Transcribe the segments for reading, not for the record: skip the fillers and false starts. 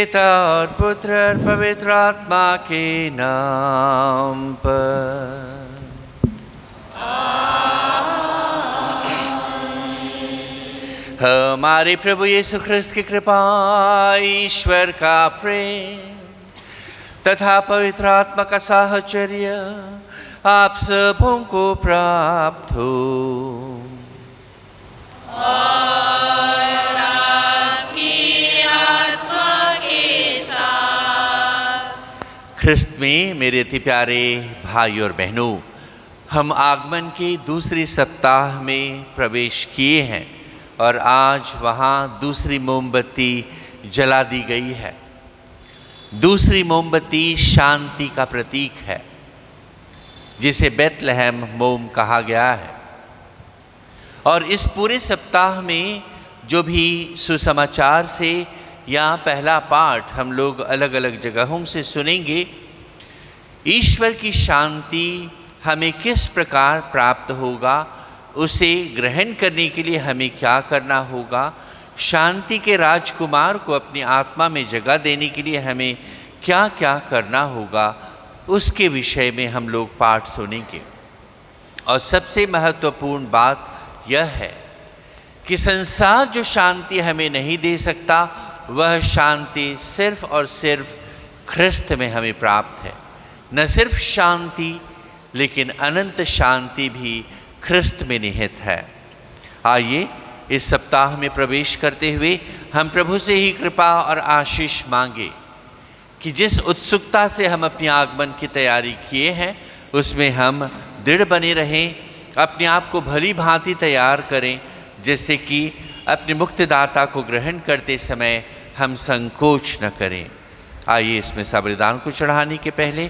पिता और पुत्र और पवित्र आत्मा के नाम पर। हमारे प्रभु यीशु ख्रिस्त की कृपा, ईश्वर का प्रेम तथा पवित्र आत्मा का साहचर्य आप सबों को प्राप्त हो। और आपकी आत्मा के साथ। ख्रिस्त में मेरे अति प्यारे भाई और बहनों, हम आगमन के दूसरे सप्ताह में प्रवेश किए हैं और आज वहाँ दूसरी मोमबत्ती जला दी गई है। दूसरी मोमबत्ती शांति का प्रतीक है, जिसे बेथलेहम मोम कहा गया है। और इस पूरे सप्ताह में जो भी सुसमाचार से या पहला पाठ हम लोग अलग अलग जगहों से सुनेंगे, ईश्वर की शांति हमें किस प्रकार प्राप्त होगा, उसे ग्रहण करने के लिए हमें क्या करना होगा, शांति के राजकुमार को अपनी आत्मा में जगह देने के लिए हमें क्या क्या करना होगा, उसके विषय में हम लोग पाठ सुनेंगे। और सबसे महत्वपूर्ण बात यह है कि संसार जो शांति हमें नहीं दे सकता, वह शांति सिर्फ और सिर्फ ख्रिस्त में हमें प्राप्त है। न सिर्फ शांति, लेकिन अनंत शांति भी ख्रिस्त में निहित है। आइए इस सप्ताह में प्रवेश करते हुए हम प्रभु से ही कृपा और आशीष मांगे कि जिस उत्सुकता से हम अपने आगमन की तैयारी किए हैं, उसमें हम दृढ़ बने रहें, अपने आप को भली भांति तैयार करें, जैसे कि अपने मुक्तिदाता को ग्रहण करते समय हम संकोच न करें। आइए इसमें बलिदान को चढ़ाने के पहले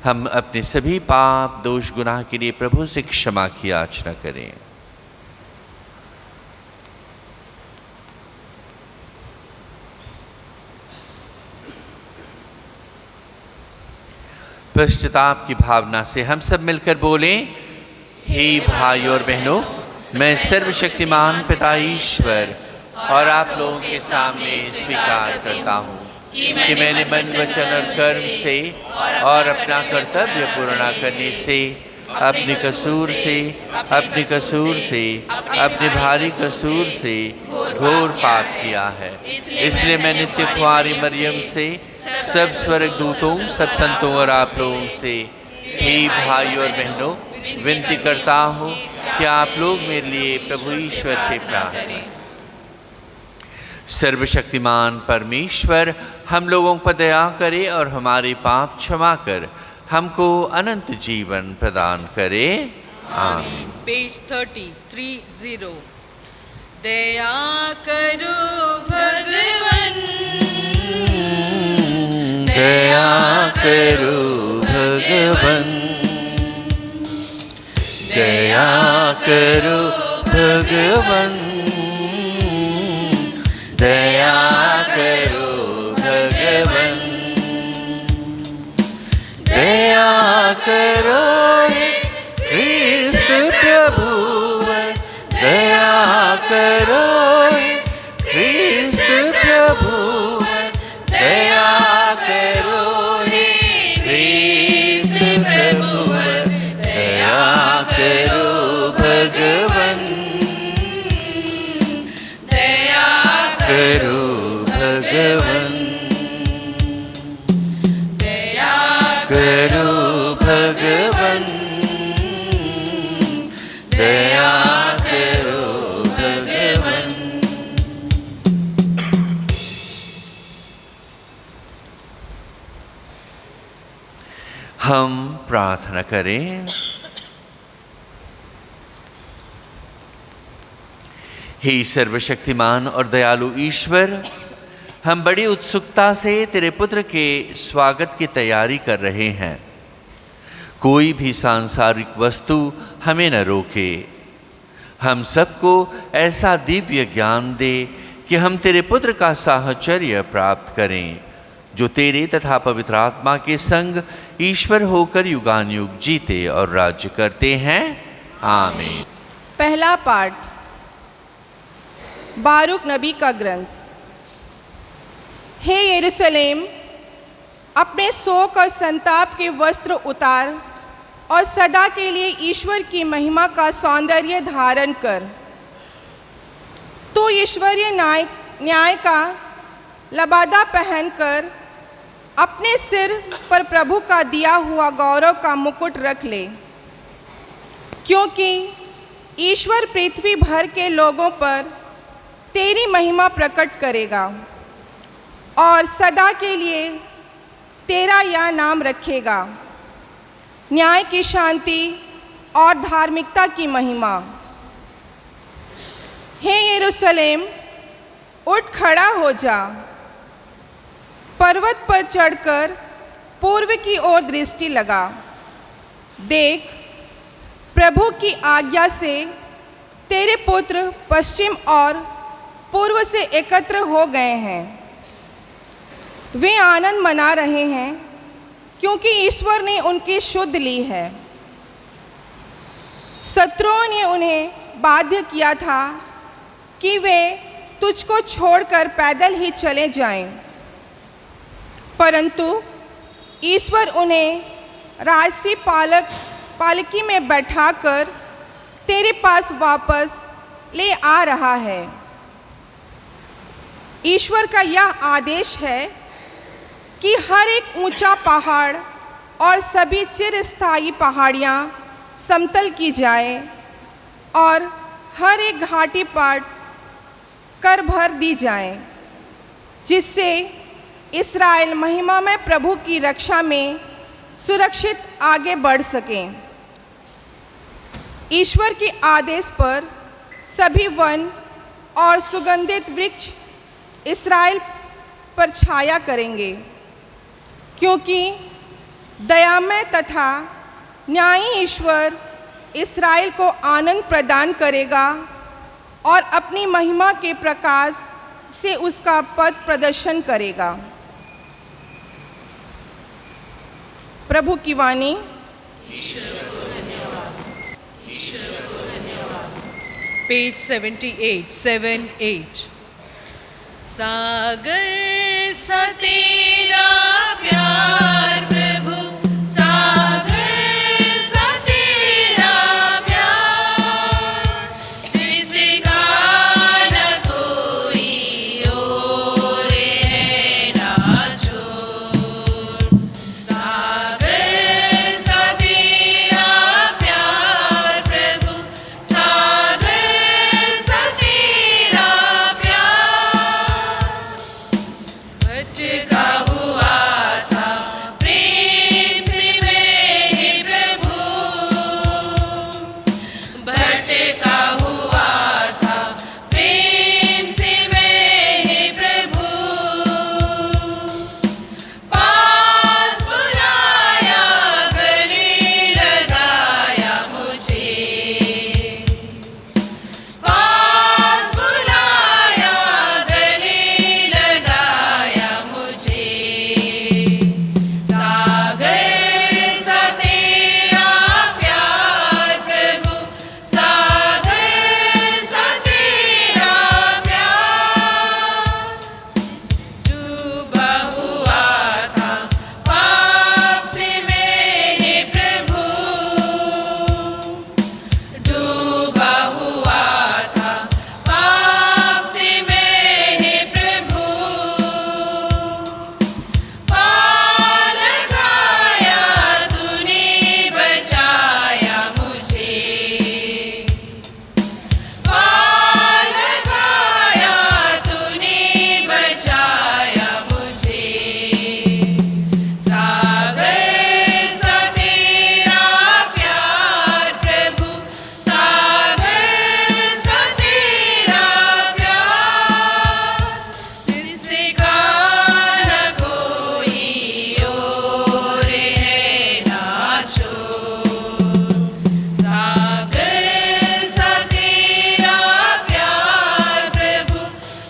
हम अपने सभी पाप दोष गुनाह के लिए प्रभु से क्षमा की याचना करें। पश्चाताप की भावना से हम सब मिलकर बोलें, हे भाई और बहनों, मैं सर्वशक्तिमान पिता ईश्वर और आप लोगों के सामने स्वीकार करता हूँ कि मैंने मन वचन और कर्म से और अपना कर्तव्य पूर्ण करने से अपने कसूर से अपने भारी कसूर से घोर पाप किया है। इसलिए मैं नित्य कुंवारी मरियम से, सब स्वर्गदूतों, सब संतों और आप लोगों से, हे भाई और बहनों, विनती करता हूँ कि आप लोग मेरे लिए प्रभु ईश्वर से प्रार्थना। सर्वशक्तिमान परमेश्वर हम लोगों पर दया करे और हमारे पाप क्षमा कर हमको अनंत जीवन प्रदान करे। आमीन। पेज 30। दया करो भगवन, दया करो भगवन, दया करो भगवन, दया करो भगवन, दया करो ख्रिस्त प्रभुवर, दया करो ख्रिस्त प्रभुवर, दया करो ख्रिस्त प्रभुवर, दया करो भगवन, करो भगवन, दया करो भगवन, दया करो भगवन। हम प्रार्थना करें। हे सर्वशक्तिमान और दयालु ईश्वर, हम बड़ी उत्सुकता से तेरे पुत्र के स्वागत की तैयारी कर रहे हैं। कोई भी सांसारिक वस्तु हमें न रोके। हम सबको ऐसा दिव्य ज्ञान दे कि हम तेरे पुत्र का साहचर्य प्राप्त करें, जो तेरे तथा पवित्र आत्मा के संग ईश्वर होकर युगानुयुग जीते और राज्य करते हैं। आमीन। पहला पाठ बारूक नबी का ग्रंथ। हे यरूशलेम, अपने शोक और संताप के वस्त्र उतार और सदा के लिए ईश्वर की महिमा का सौंदर्य धारण कर। तू ईश्वरीय न्याय का लबादा पहनकर अपने सिर पर प्रभु का दिया हुआ गौरव का मुकुट रख ले, क्योंकि ईश्वर पृथ्वी भर के लोगों पर तेरी महिमा प्रकट करेगा और सदा के लिए तेरा यह नाम रखेगा, न्याय की शांति और धार्मिकता की महिमा। हे यरूशलेम, उठ खड़ा हो जा, पर्वत पर चढ़कर पूर्व की ओर दृष्टि लगा। देख, प्रभु की आज्ञा से तेरे पुत्र पश्चिम और पूर्व से एकत्र हो गए हैं। वे आनंद मना रहे हैं क्योंकि ईश्वर ने उनकी शुद्ध ली है। शत्रुओं ने उन्हें बाध्य किया था कि वे तुझको छोड़कर पैदल ही चले जाएं, परंतु ईश्वर उन्हें राजसी पालकी में बैठाकर तेरे पास वापस ले आ रहा है। ईश्वर का यह आदेश है कि हर एक ऊंचा पहाड़ और सभी चिरस्थायी पहाड़ियाँ समतल की जाए और हर एक घाटी पाट कर भर दी जाए, जिससे इस्राएल महिमामय प्रभु की रक्षा में सुरक्षित आगे बढ़ सकें। ईश्वर के आदेश पर सभी वन और सुगंधित वृक्ष इस्राएल पर छाया करेंगे, क्योंकि दयामय तथा न्यायी ईश्वर इस्राएल को आनंद प्रदान करेगा और अपनी महिमा के प्रकाश से उसका पथ प्रदर्शन करेगा। प्रभु की वाणी। पेज 78 सागर सा तेरा प्यार प्रभु, सागर सा तेरा प्यार, जिसका न कोई और है ना छोर। सागर सा तेरा प्यार प्रभु, सागर सा तेरा प्यार, भटका हुआ था प्रेम से मैं हे प्रभु, भटका हुआ था प्रेम से मैं हे प्रभु, पास बुलाया गले लगाया मुझे, पास बुलाया गले लगाया मुझे। सागर सा तेरा प्यार प्रभु, सागर सा तेरा प्यार, डूबा हुआ था पाप से मैं हे प्रभु, डूबा हुआ था पाप से मैं हे प्रभु, पार लगाया तूने बचाया मुझे, पार लगाया तूने बचाया मुझे। सागर सा तेरा प्यार प्रभु, सागर सा तेरा प्यार, जिसका न कोई और है ना छोर। सागर सा तेरा प्यार प्रभु,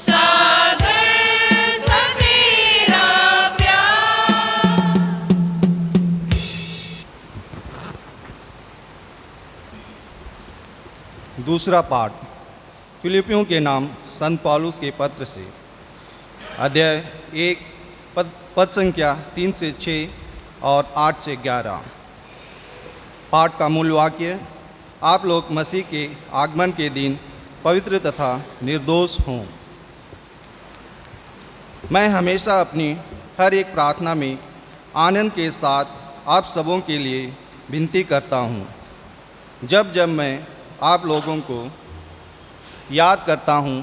सागर सा तेरा प्यार। दूसरा पाठ फिलिपियों के नाम संत पौलुस के पत्र से। अध्याय 1 पद संख्या 3 से 6 और 8 से 11। पाठ का मूल वाक्य: आप लोग मसीह के आगमन के दिन पवित्र तथा निर्दोष हों। मैं हमेशा अपनी हर एक प्रार्थना में आनंद के साथ आप सबों के लिए विनती करता हूँ। जब जब मैं आप लोगों को याद करता हूँ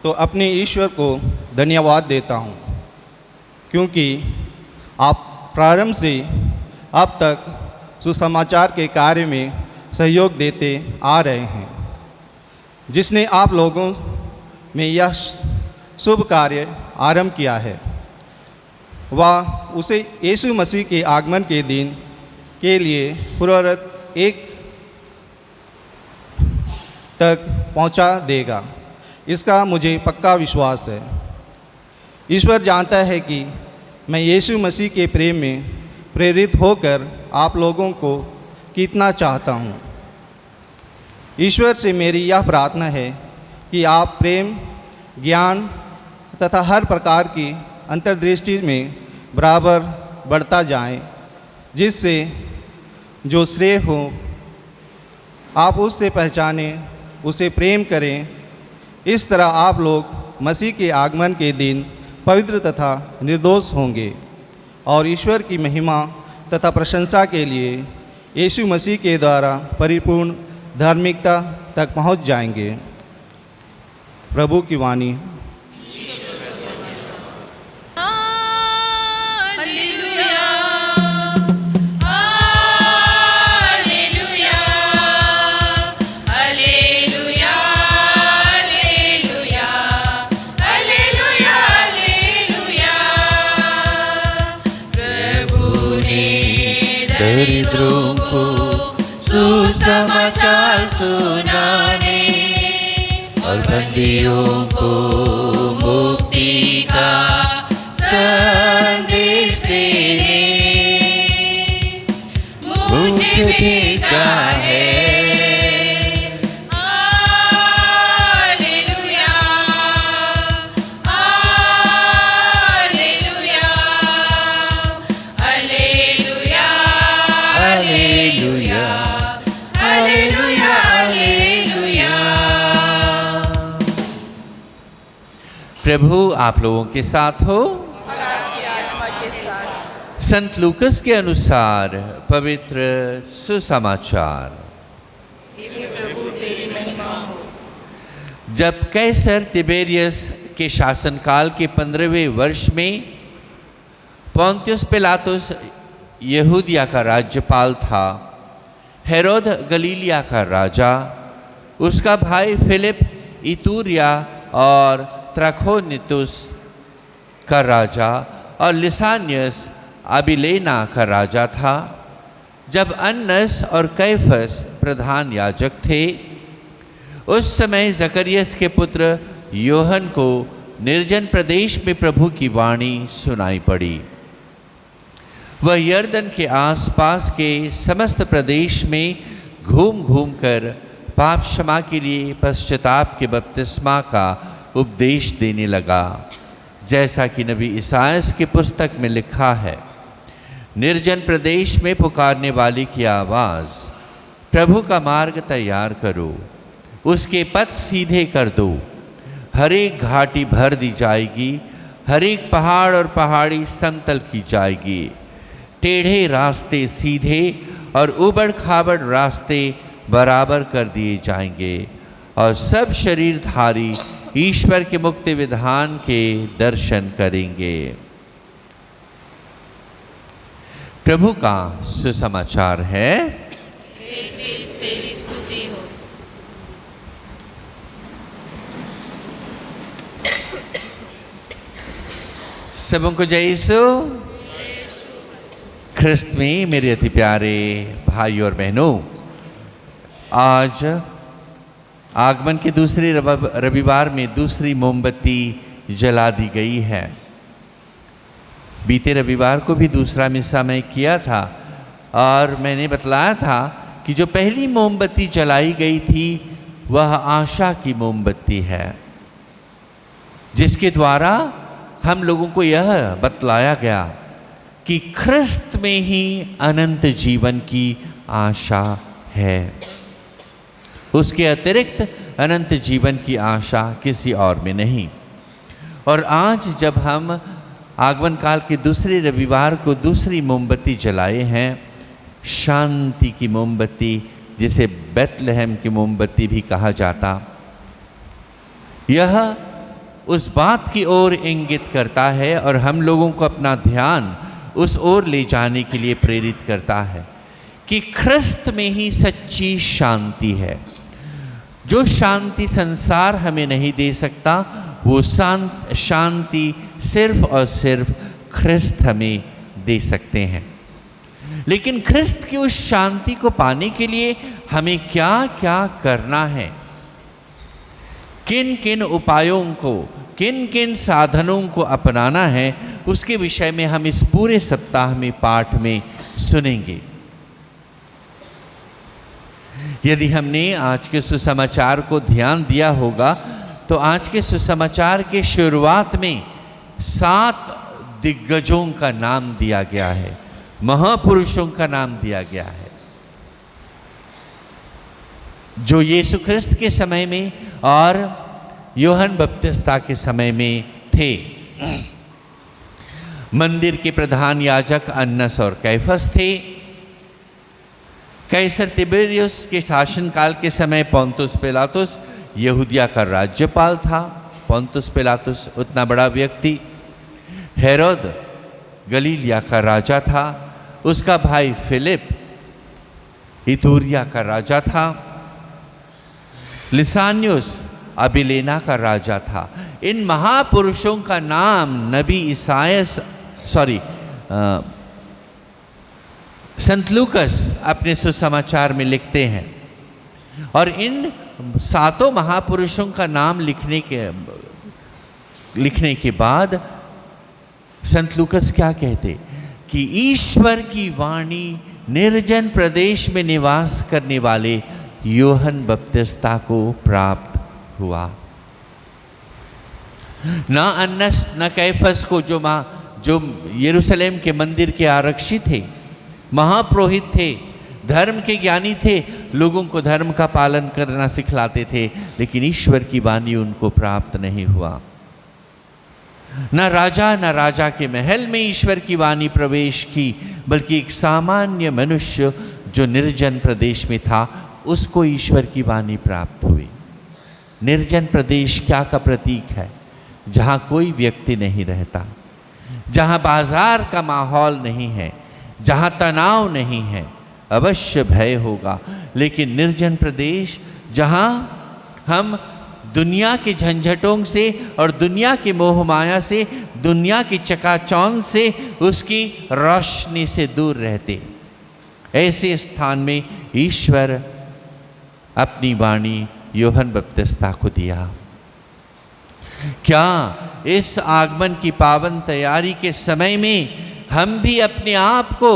तो अपने ईश्वर को धन्यवाद देता हूँ, क्योंकि आप प्रारंभ से अब तक सुसमाचार के कार्य में सहयोग देते आ रहे हैं। जिसने आप लोगों में यह शुभ कार्य आरंभ किया है, वह उसे यीशु मसीह के आगमन के दिन के लिए पूर्वरत एक तक पहुंचा देगा। इसका मुझे पक्का विश्वास है। ईश्वर जानता है कि मैं यीशु मसीह के प्रेम में प्रेरित होकर आप लोगों को कितना चाहता हूँ। ईश्वर से मेरी यह प्रार्थना है कि आप प्रेम, ज्ञान तथा हर प्रकार की अंतर्दृष्टि में बराबर बढ़ता जाएं, जिससे जो श्रेय हो आप उससे पहचानें, उसे प्रेम करें। इस तरह आप लोग मसीह के आगमन के दिन पवित्र तथा निर्दोष होंगे और ईश्वर की महिमा तथा प्रशंसा के लिए यीशु मसीह के द्वारा परिपूर्ण धार्मिकता तक पहुंच जाएंगे। प्रभु की वाणी। दरिद्रों को सुसमाचार सुनाने और बंदियों को मुक्ति का संदेश देने मुझे भेजा है। प्रभु आप लोगों के साथ हो और आपकी आत्मा के साथ। संत लूकस के अनुसार पवित्र सुसमाचार। प्रभु तेरी महिमा हो। जब कैसर तिबेरियस के शासनकाल के 15वें वर्ष में पोंतियुस पिलातुस यहूदिया का राज्यपाल था, हेरोद गलीलिया का राजा, उसका भाई फिलिप इतूरिया और त्रखोनितुस का राजा और लिसानियस अबिलेना का राजा था। जब अन्नस और कैफस प्रधान याजक थे, उस समय जकरियस के पुत्र योहन को निर्जन प्रदेश में प्रभु की वाणी सुनाई पड़ी। वह यर्दन के आसपास के समस्त प्रदेश में घूम घूम कर पाप क्षमा के लिए पश्चाताप के बपतिस्मा का उपदेश देने लगा, जैसा कि नबी ईसायास की पुस्तक में लिखा है, निर्जन प्रदेश में पुकारने वाले की आवाज़, प्रभु का मार्ग तैयार करो, उसके पथ सीधे कर दो। हर एक घाटी भर दी जाएगी, हर एक पहाड़ और पहाड़ी समतल की जाएगी। टेढ़े रास्ते सीधे और उबड़ खाबड़ रास्ते बराबर कर दिए जाएंगे और सब शरीरधारी ईश्वर के मुक्ति विधान के दर्शन करेंगे। प्रभु का सुसमाचार है। तेरी स्तुति हो। सबों को जय यीशु ख्रिस्त में मेरे अति प्यारे भाई और बहनों, आज आगमन के दूसरे रविवार में दूसरी मोमबत्ती जला दी गई है। बीते रविवार को भी दूसरा मिसा मैं किया था और मैंने बतलाया था कि जो पहली मोमबत्ती जलाई गई थी वह आशा की मोमबत्ती है। जिसके द्वारा हम लोगों को यह बतलाया गया कि ख्रिस्त में ही अनंत जीवन की आशा है। उसके अतिरिक्त अनंत जीवन की आशा किसी और में नहीं। और आज जब हम आगमन काल के दूसरे रविवार को दूसरी मोमबत्ती जलाए हैं, शांति की मोमबत्ती, जिसे बेथलेहम की मोमबत्ती भी कहा जाता, यह उस बात की ओर इंगित करता है और हम लोगों को अपना ध्यान उस ओर ले जाने के लिए प्रेरित करता है कि ख्रिस्त में ही सच्ची शांति है। जो शांति संसार हमें नहीं दे सकता, वो शांति सिर्फ और सिर्फ ख्रिस्त हमें दे सकते हैं। लेकिन ख्रिस्त की उस शांति को पाने के लिए हमें क्या क्या करना है, किन किन उपायों को, किन किन साधनों को अपनाना है, उसके विषय में हम इस पूरे सप्ताह में पाठ में सुनेंगे। यदि हमने आज के सुसमाचार को ध्यान दिया होगा तो आज के सुसमाचार के शुरुआत में 7 दिग्गजों का नाम दिया गया है, महापुरुषों का नाम दिया गया है, जो यीशु ख्रिस्त के समय में और यूहन्ना बपतिस्ता के समय में थे। मंदिर के प्रधान याजक अन्नस और कैफस थे। कैसर तिबेरियस के शासनकाल के समय पोंतुस पिलातुस यहूदिया का राज्यपाल था। पोंतुस पिलातुस उतना बड़ा व्यक्ति। हेरोद गलीलिया का राजा था। उसका भाई फिलिप इथूरिया का राजा था। लिसानियुस अबिलेना का राजा था। इन महापुरुषों का नाम नबी संत लूकस अपने सुसमाचार में लिखते हैं। और इन 7 महापुरुषों का नाम लिखने के बाद संत लूकस क्या कहते कि ईश्वर की वाणी निर्जन प्रदेश में निवास करने वाले यूहन्ना बपतिस्ता को प्राप्त हुआ। ना अन्नस न कैफस को, जो यरूशलेम के मंदिर के आरक्षी थे, महापुरोहित थे, धर्म के ज्ञानी थे, लोगों को धर्म का पालन करना सिखलाते थे, लेकिन ईश्वर की वाणी उनको प्राप्त नहीं हुआ। न राजा के महल में ईश्वर की वाणी प्रवेश की, बल्कि एक सामान्य मनुष्य जो निर्जन प्रदेश में था, उसको ईश्वर की वाणी प्राप्त हुई। निर्जन प्रदेश क्या का प्रतीक है? जहाँ कोई व्यक्ति नहीं रहता, जहाँ बाजार का माहौल नहीं है, जहाँ तनाव नहीं है। अवश्य भय होगा, लेकिन निर्जन प्रदेश जहाँ हम दुनिया के झंझटों से और दुनिया के मोह माया से, दुनिया की चकाचौंध से, उसकी रोशनी से दूर रहते, ऐसे स्थान में ईश्वर अपनी वाणी यूहन्ना बपतिस्ता को दिया। क्या इस आगमन की पावन तैयारी के समय में हम भी अपने आप को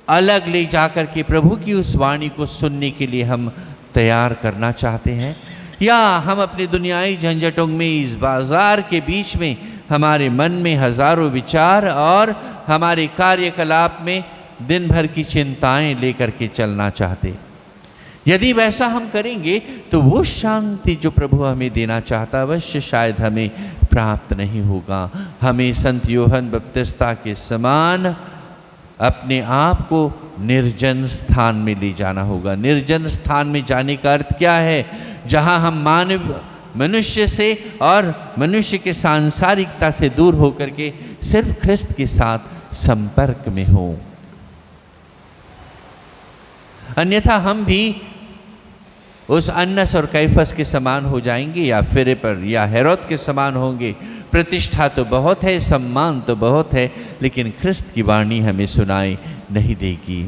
अलग ले जाकर के प्रभु की उस वाणी को सुनने के लिए हम तैयार करना चाहते हैं? या हम अपने दुनियाई झंझटों में, इस बाजार के बीच में, हमारे मन में हजारों विचार और हमारे कार्यकलाप में दिन भर की चिंताएं लेकर के चलना चाहते? यदि वैसा हम करेंगे तो वो शांति जो प्रभु हमें देना चाहता, अवश्य शायद हमें प्राप्त नहीं होगा। हमें संत यूहन्ना बपतिस्ता के समान अपने आप को निर्जन स्थान में ले जाना होगा। निर्जन स्थान में जाने का अर्थ क्या है? जहाँ हम मनुष्य से और मनुष्य के सांसारिकता से दूर होकर के सिर्फ ख्रिस्त के साथ संपर्क में हों। अन्यथा हम भी उस अन्नस और कैफस के समान हो जाएंगे, या फिलिप या हेरोद के समान होंगे। प्रतिष्ठा तो बहुत है, सम्मान तो बहुत है, लेकिन ख्रिस्त की वाणी हमें सुनाई नहीं देगी।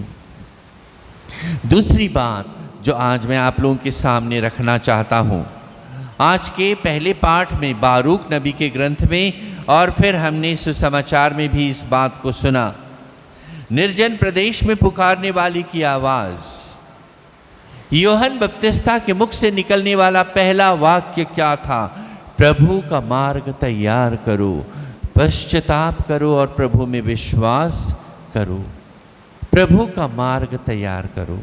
दूसरी बात जो आज मैं आप लोगों के सामने रखना चाहता हूँ, आज के पहले पाठ में बारूक नबी के ग्रंथ में, और फिर हमने सुसमाचार में भी इस बात को सुना। निर्जन प्रदेश में पुकारने वाली की आवाज़, यूहन्ना बपतिस्ता के मुख से निकलने वाला पहला वाक्य क्या था? प्रभु का मार्ग तैयार करो, पश्चाताप करो और प्रभु में विश्वास करो। प्रभु का मार्ग तैयार करो।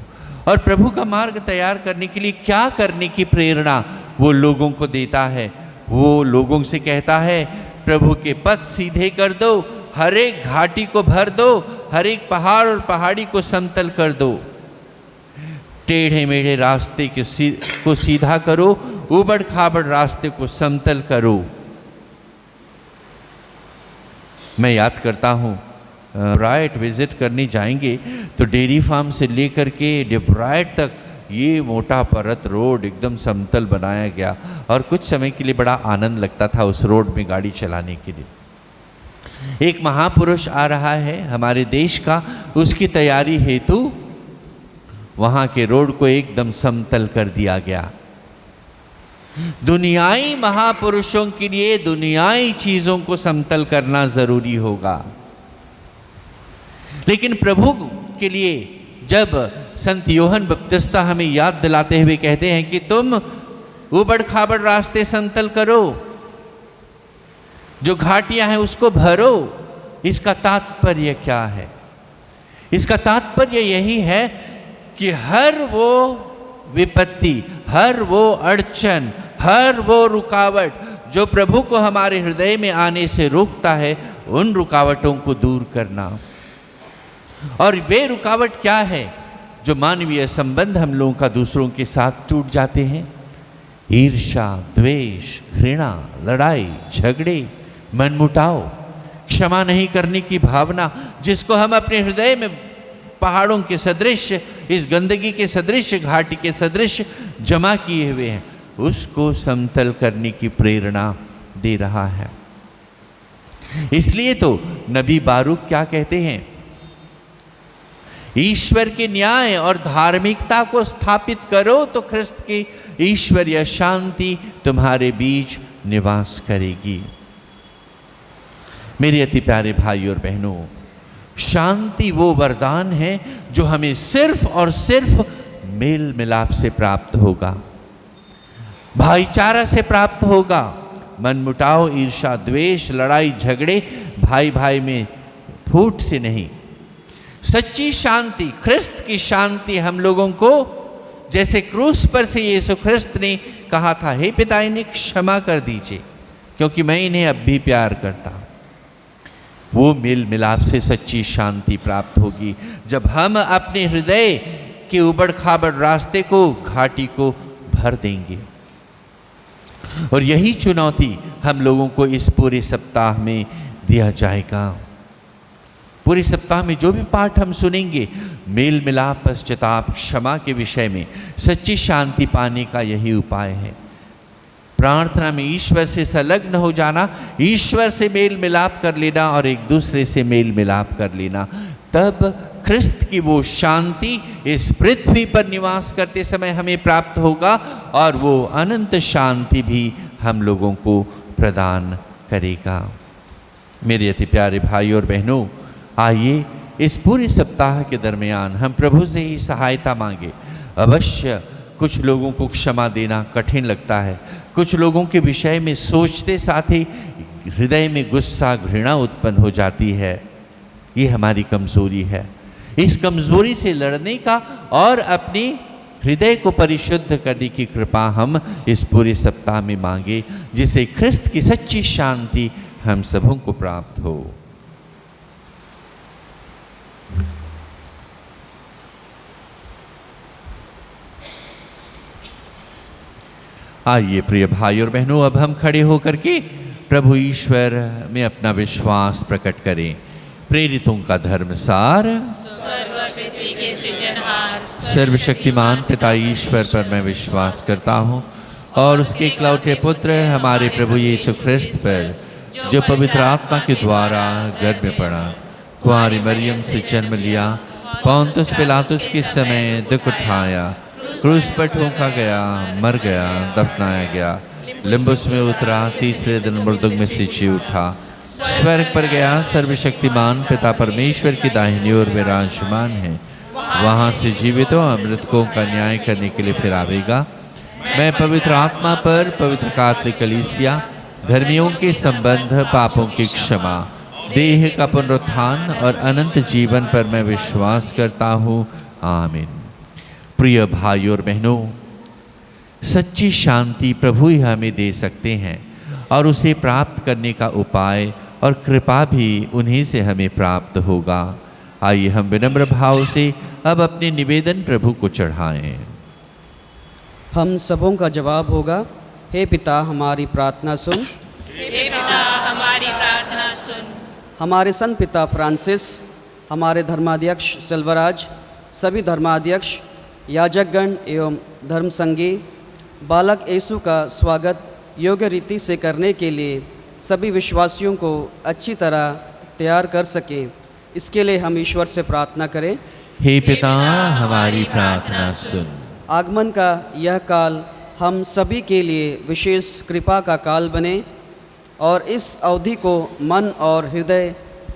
और प्रभु का मार्ग तैयार करने के लिए क्या करने की प्रेरणा वो लोगों को देता है? वो लोगों से कहता है प्रभु के पथ सीधे कर दो, हर एक घाटी को भर दो, हर एक पहाड़ और पहाड़ी को समतल कर दो, टेढ़े मेढ़े रास्ते को सीधा करो, उबड़ खाबड़ रास्ते को समतल करो। मैं याद करता हूँ डिब्राइट विजिट करने जाएंगे तो डेयरी फार्म से लेकर के डिब्राइट तक ये मोटा परत रोड एकदम समतल बनाया गया और कुछ समय के लिए बड़ा आनंद लगता था उस रोड में गाड़ी चलाने के लिए। एक महापुरुष आ रहा है हमारे देश का, उसकी तैयारी हेतु वहाँ के रोड को एकदम समतल कर दिया गया। दुनियाई महापुरुषों के लिए दुनियाई चीजों को समतल करना जरूरी होगा, लेकिन प्रभु के लिए जब संत यूहन्ना बपतिस्ता हमें याद दिलाते हुए कहते हैं कि तुम उबड़ खाबड़ रास्ते समतल करो, जो घाटियां हैं उसको भरो, इसका तात्पर्य क्या है? इसका तात्पर्य यही है कि हर वो विपत्ति, हर वो अड़चन, हर वो रुकावट जो प्रभु को हमारे हृदय में आने से रोकता है, उन रुकावटों को दूर करना। और वे रुकावट क्या है? जो मानवीय संबंध हम लोगों का दूसरों के साथ टूट जाते हैं, ईर्ष्या, द्वेष, घृणा, लड़ाई झगड़े, मनमुटाव, क्षमा नहीं करने की भावना, जिसको हम अपने हृदय में पहाड़ों के सदृश, इस गंदगी के सदृश, घाटी के सदृश जमा किए हुए हैं, उसको समतल करने की प्रेरणा दे रहा है। इसलिए तो नबी बारूक क्या कहते हैं? ईश्वर के न्याय और धार्मिकता को स्थापित करो तो ख्रिस्त की ईश्वरीय शांति तुम्हारे बीच निवास करेगी। मेरे अति प्यारे भाई और बहनों, शांति वो वरदान है जो हमें सिर्फ और सिर्फ मेल मिलाप से प्राप्त होगा, भाईचारा से प्राप्त होगा। मनमुटाव, ईर्ष्या, द्वेष, लड़ाई झगड़े, भाई भाई में फूट से नहीं। सच्ची शांति, ख्रिस्त की शांति हम लोगों को, जैसे क्रूस पर से यीशु ख्रिस्त ने कहा था, हे पिता इन्हें क्षमा कर दीजिए क्योंकि मैं इन्हें अब भी प्यार करता, वो मेल मिलाप से सच्ची शांति प्राप्त होगी जब हम अपने हृदय के उबड़ खाबड़ रास्ते को, घाटी को भर देंगे। और यही चुनौती हम लोगों को इस पूरे सप्ताह में दिया जाएगा। पूरे सप्ताह में जो भी पाठ हम सुनेंगे, मेल मिलाप, पश्चाताप, क्षमा के विषय में, सच्ची शांति पाने का यही उपाय है। प्रार्थना में ईश्वर से संलग्न हो जाना, ईश्वर से मेल मिलाप कर लेना और एक दूसरे से मेल मिलाप कर लेना, तब ख्रिस्त की वो शांति इस पृथ्वी पर निवास करते समय हमें प्राप्त होगा और वो अनंत शांति भी हम लोगों को प्रदान करेगा। मेरे अति प्यारे भाई और बहनों, आइए इस पूरे सप्ताह के दरमियान हम प्रभु से ही सहायता मांगे। अवश्य कुछ लोगों को क्षमा देना कठिन लगता है, कुछ लोगों के विषय में सोचते साथ ही हृदय में गुस्सा, घृणा उत्पन्न हो जाती है। ये हमारी कमजोरी है। इस कमजोरी से लड़ने का और अपने हृदय को परिशुद्ध करने की कृपा हम इस पूरे सप्ताह में मांगे, जिससे ख्रिस्त की सच्ची शांति हम सबों को प्राप्त हो। आइए प्रिय भाई और बहनों, अब हम खड़े होकर के प्रभु ईश्वर में अपना विश्वास प्रकट करें। प्रेरितों का धर्मसार, स्वर्ग और पृथ्वी के सृजनहार, सर्वशक्तिमान पिता ईश्वर पर मैं विश्वास करता हूँ और उसके इकलौते पुत्र हमारे प्रभु यीशु ख्रिस्त पर, जो पवित्र आत्मा के द्वारा गर्भ में पड़ा, कुंवारी मरियम से जन्म लिया, पौंतुस पिलातुस के समय दुख उठाया, क्रूस पर ठोका गया, मर गया, दफनाया गया, लिम्बुस में उतरा, तीसरे दिन मृतक में से जी उठा, स्वर्ग पर गया, सर्वशक्तिमान पिता परमेश्वर की दाहिनी ओर विराजमान है, वहाँ से जीवितों और मृतकों का न्याय करने के लिए फिर आवेगा। मैं पवित्र आत्मा पर, पवित्र कैथोलिक कलीसिया, धर्मियों के संबंध, पापों की क्षमा, देह का पुनरुत्थान और अनंत जीवन पर मैं विश्वास करता हूँ। आमीन। प्रिय भाइयों और बहनों, सच्ची शांति प्रभु ही हमें दे सकते हैं और उसे प्राप्त करने का उपाय और कृपा भी उन्हीं से हमें प्राप्त होगा। आइए हम विनम्र भाव से अब अपने निवेदन प्रभु को चढ़ाएं। हम सबों का जवाब होगा, हे पिता हमारी प्रार्थना सुन। हे पिता हमारी प्रार्थना सुन। हमारे संत पिता फ्रांसिस, हमारे धर्माध्यक्ष सेल्वराज, सभी धर्माध्यक्ष, याजकगण एवं धर्म संगी बालक येसु का स्वागत योग्य रीति से करने के लिए सभी विश्वासियों को अच्छी तरह तैयार कर सकें, इसके लिए हम ईश्वर से प्रार्थना करें। हे पिता हमारी प्रार्थना सुन। आगमन का यह काल हम सभी के लिए विशेष कृपा का काल बने और इस अवधि को मन और हृदय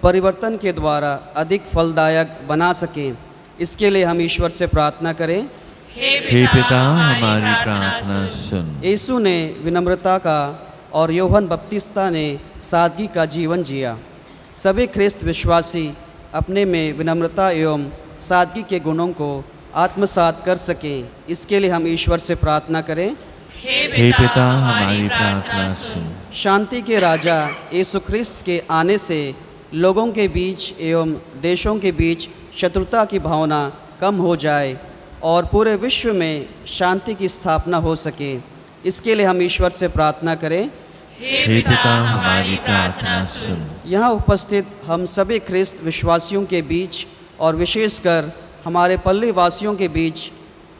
परिवर्तन के द्वारा अधिक फलदायक बना सकें, इसके लिए हम ईश्वर से प्रार्थना करें। हे पिता हमारी प्रार्थना सुन। येसु ने विनम्रता का और यूहन्ना बपतिस्ता ने सादगी का जीवन जिया। सभी ख्रिस्त विश्वासी अपने में विनम्रता एवं सादगी के गुणों को आत्मसात कर सकें, इसके लिए हम ईश्वर से प्रार्थना करें। हे पिता हमारी प्रार्थना सुन। शांति के राजा येसु ख्रिस्त के आने से लोगों के बीच एवं देशों के बीच शत्रुता की भावना कम हो जाए और पूरे विश्व में शांति की स्थापना हो सके, इसके लिए हम ईश्वर से प्रार्थना करें। हे पिता हमारी प्रार्थना सुन। यहाँ उपस्थित हम सभी ख्रिस्त विश्वासियों के बीच और विशेषकर हमारे पल्ली वासियों के बीच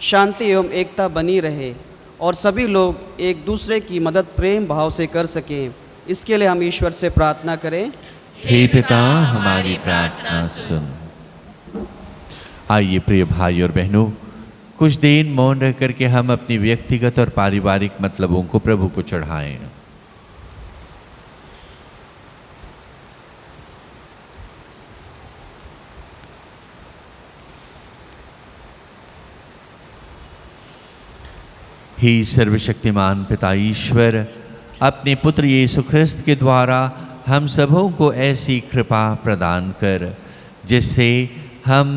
शांति एवं एकता बनी रहे और सभी लोग एक दूसरे की मदद प्रेम भाव से कर सकें, इसके लिए हम ईश्वर से प्रार्थना करें। हे पिता हमारी प्रार्थना सुन। आइए प्रिय भाई और बहनों, कुछ देर मौन रह करके हम अपनी व्यक्तिगत और पारिवारिक मतलबों को प्रभु को चढ़ाएं। हे सर्वशक्तिमान पिता ईश्वर, अपने पुत्र यीशु ख्रिस्त के द्वारा हम सबों को ऐसी कृपा प्रदान कर जिससे हम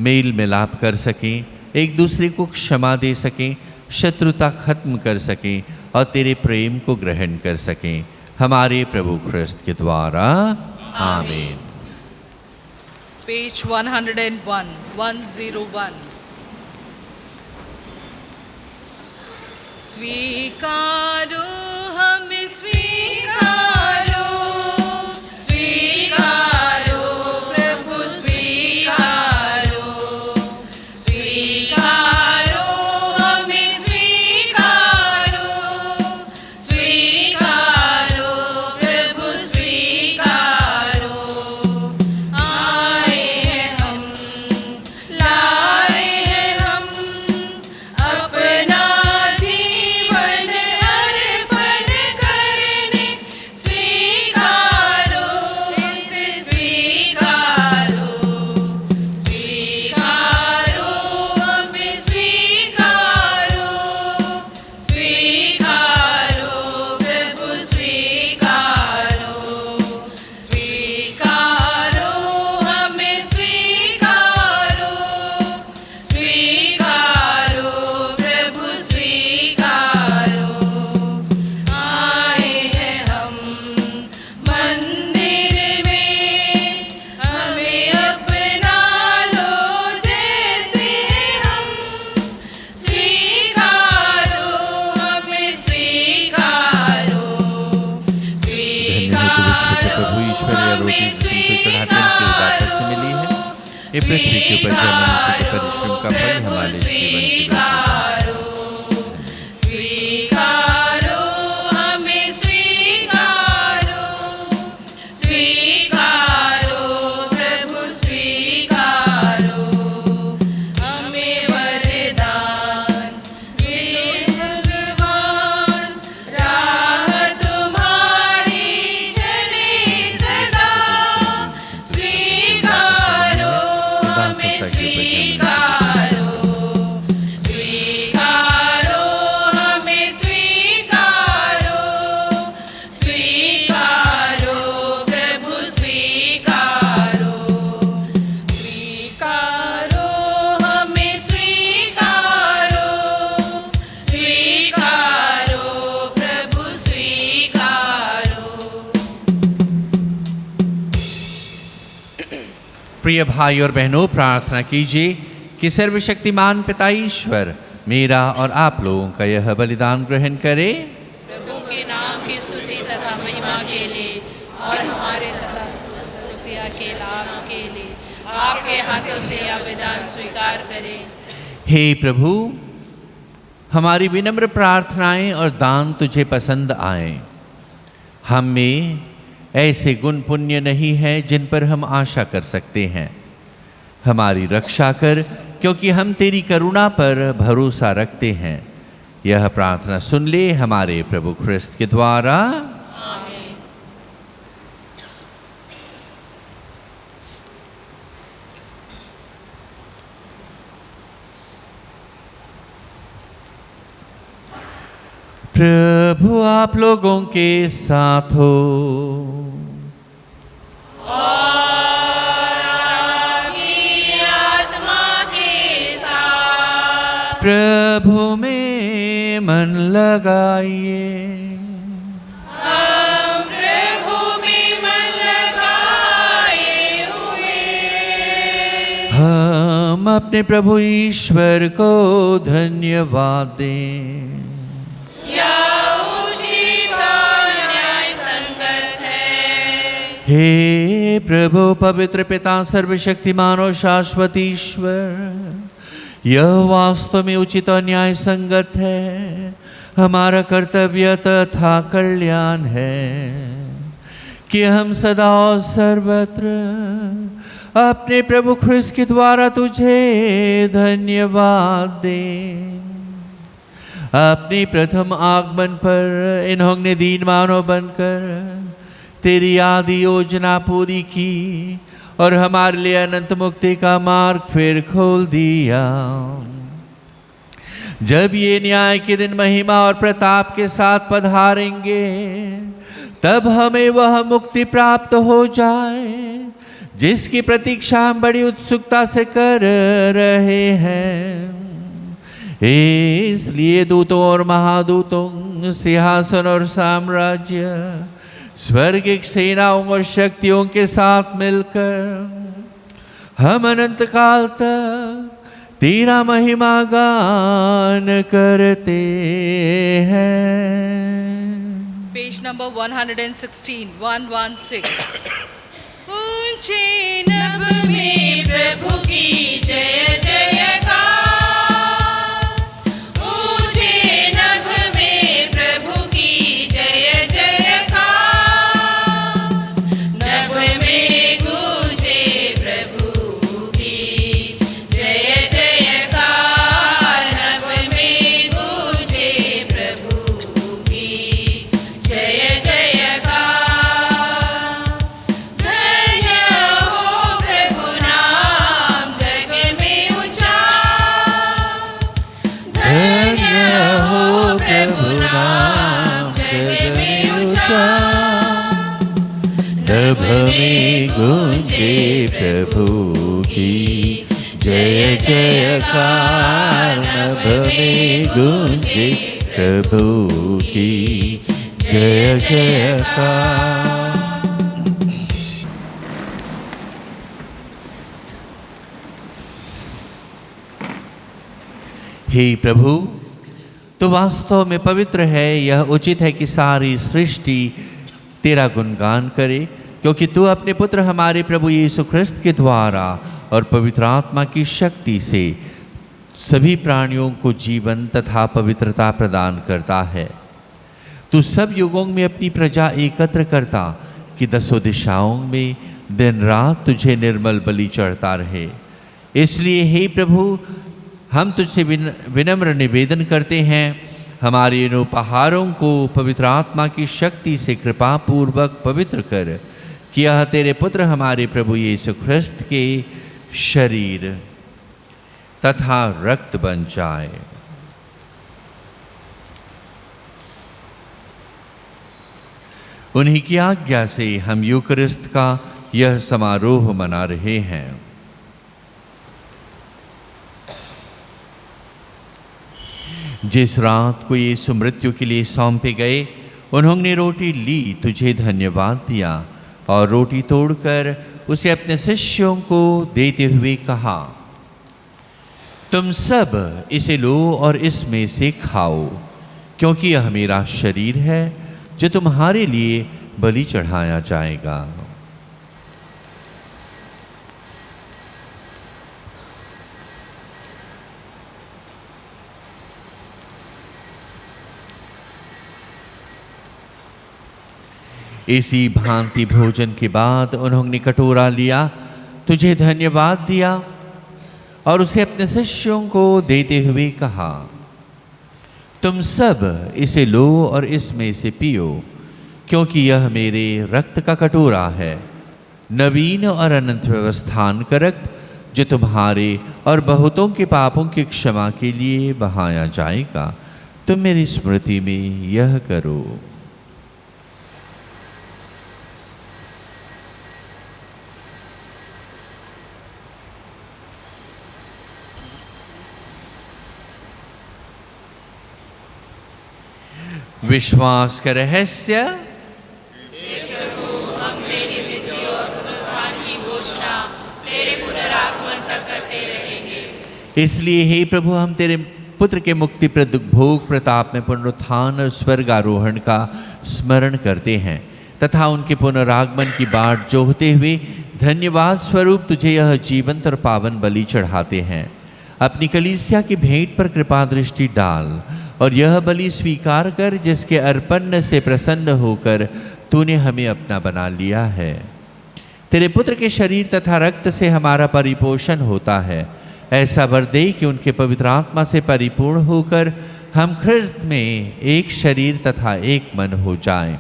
मेल मिलाप कर सकें, एक दूसरे को क्षमा दे सकें, शत्रुता खत्म कर सकें और तेरे प्रेम को ग्रहण कर सकें, हमारे प्रभु ख्रिस्त के द्वारा। आमीन। Page 101, 101. स्वीकारो हमें स्वीकारो, स्वीकारो प्रभु स्वीकारो, स्वीकारो हमें स्वीकारो, स्वीकारो प्रभु स्वीकारो। आए हैं हम, लाए हैं हम अपना जीवन अर्पण करने, स्वीकारो इसे स्वीकारो, स्वीकारो हमें स्वीकारो, स्वीकारो प्रभु स्वीकारो, स्वीकारो हमें स्वीकारो, स्वीकारो प्रभु स्वीकारो। आए हैं हम मंदिर में, हमें अपना लो जैसे हम, स्वीकारो हमें स्वीकारो, स्वीकारो प्रभु ईश्वर या रोटी जिसको चढ़ाते हैं उनके उदारता से मिली है। ये पृथ्वी के ऊपर जब मनुष्य के परिश्रम का फल हमारे जीवन की स्वीकारो, स्वीकारो हमें स्वीकारो, स्वीकारो प्रभु स्वीकारो। हमें वरदान ये भगवान, राह तुम्हारी चले सदा, स्वीकारो हमें स्वीकारो, प्रिय भाई और बहनों, प्रार्थना कीजिए कि सर्वशक्तिमान पिता ईश्वर मेरा और आप लोगों का यह बलिदान ग्रहण करे। प्रभु के नाम की स्तुति तथा महिमा के लिए और हमारे तथा क्रिया के लाभ के लिए आपके हाथों से यह बलिदान स्वीकार करें। हे प्रभु, हमारी विनम्र प्रार्थनाएं और दान तुझे पसंद आए। हम में ऐसे गुण पुण्य नहीं है जिन पर हम आशा कर सकते हैं। हमारी रक्षा कर, क्योंकि हम तेरी करुणा पर भरोसा रखते हैं। यह प्रार्थना सुन ले हमारे प्रभु ख्रिस्त के द्वारा। आमीन। प्रभु आप लोगों के साथ हो। प्रभु में मन लगाइए। हम प्रभु में मन लगाए हुए हम अपने प्रभु ईश्वर को धन्यवाद दें। यह उचित और न्याय संगत है। हे प्रभु पवित्र पिता सर्वशक्तिमान और शाश्वत ईश्वर, यह वास्तव में उचित और न्याय संगत है, हमारा कर्तव्य तथा कल्याण है कि हम सदा और सर्वत्र अपने प्रभु ख्रिस्त के द्वारा तुझे धन्यवाद दें। अपने प्रथम आगमन पर इन्होंने दीन मानव बनकर तेरी आदि योजना पूरी की और हमारे लिए अनंत मुक्ति का मार्ग फिर खोल दिया। जब ये न्याय के दिन महिमा और प्रताप के साथ पधारेंगे, तब हमें वह मुक्ति प्राप्त हो जाए जिसकी प्रतीक्षा हम बड़ी उत्सुकता से कर रहे हैं। इसलिए दूतों और महादूतों, सिंहासन और साम्राज्य, स्वर्गिक सेनाओं और शक्तियों के साथ मिलकर हम अनंत काल तक तेरा महिमा गान करते हैं। Page number 116, 116. ऊंचे नभ में प्रभु की जय जयकार। ऊंचे नभ में प्रभु की जय जयकार। नभ में गूंजे प्रभु की जय जयकार। नभ में गूंजे प्रभु की जय जयकार। धन्य हो प्रभु नाम जग में ऊंचा। धन्य हो प्रभु नाम जग में ऊंचा। नभ में गूंजे प्रभु की जय जयकार। नभ में गूंजे प्रभु की जय जयकार। हे प्रभु, तो वास्तव में पवित्र है। यह उचित है कि सारी सृष्टि तेरा गुणगान करे, क्योंकि तू अपने पुत्र हमारे प्रभु यीशु ख्रिस्त के द्वारा और पवित्र आत्मा की शक्ति से सभी प्राणियों को जीवन तथा पवित्रता प्रदान करता है। तू सब युगों में अपनी प्रजा एकत्र करता कि दसों दिशाओं में दिन रात तुझे निर्मल बलि चढ़ता रहे। इसलिए हे प्रभु, हम तुझसे विनम्र निवेदन करते हैं, हमारे इन उपहारों को पवित्र आत्मा की शक्ति से कृपा पूर्वक पवित्र कर, कि यह तेरे पुत्र हमारे प्रभु यीशु ख्रिस्त के शरीर तथा रक्त बन जाए। उन्हीं की आज्ञा से हम यूकरिस्त का यह समारोह मना रहे हैं। जिस रात को यीशु मृत्यु के लिए सौंपे गए, उन्होंने रोटी ली, तुझे धन्यवाद दिया और रोटी तोड़कर उसे अपने शिष्यों को देते हुए कहा, तुम सब इसे लो और इसमें से खाओ, क्योंकि यह मेरा शरीर है जो तुम्हारे लिए बलि चढ़ाया जाएगा। इसी भांति भोजन के बाद उन्होंने कटोरा लिया, तुझे धन्यवाद दिया और उसे अपने शिष्यों को देते हुए कहा, तुम सब इसे लो और इसमें से पियो, क्योंकि यह मेरे रक्त का कटोरा है, नवीन और अनंत व्यवस्थान का रक्त, जो तुम्हारे और बहुतों के पापों की क्षमा के लिए बहाया जाएगा। तुम मेरी स्मृति में यह करो। विश्वास का रहस्य। हे प्रभु, हम तेरी मृत्यु और पुनरुत्थान की घोषणा तेरे पुनरागमन तक करते रहेंगे। इसलिए हे प्रभु, हम तेरे पुत्र के मुक्तिप्रद भोग प्रताप में पुनरुत्थान और स्वर्ग आरोहण का स्मरण करते हैं तथा उनके पुनरागमन की बाट जोहते हुए धन्यवाद स्वरूप तुझे यह जीवंत और पावन बलि चढ़ाते हैं। अपनी कलीसिया की भेंट पर कृपा दृष्टि डाल और यह बलि स्वीकार कर, जिसके अर्पण से प्रसन्न होकर तूने हमें अपना बना लिया है। तेरे पुत्र के शरीर तथा रक्त से हमारा परिपोषण होता है। ऐसा वर दे कि उनके पवित्र आत्मा से परिपूर्ण होकर हम ख्रिस्त में एक शरीर तथा एक मन हो जाएं।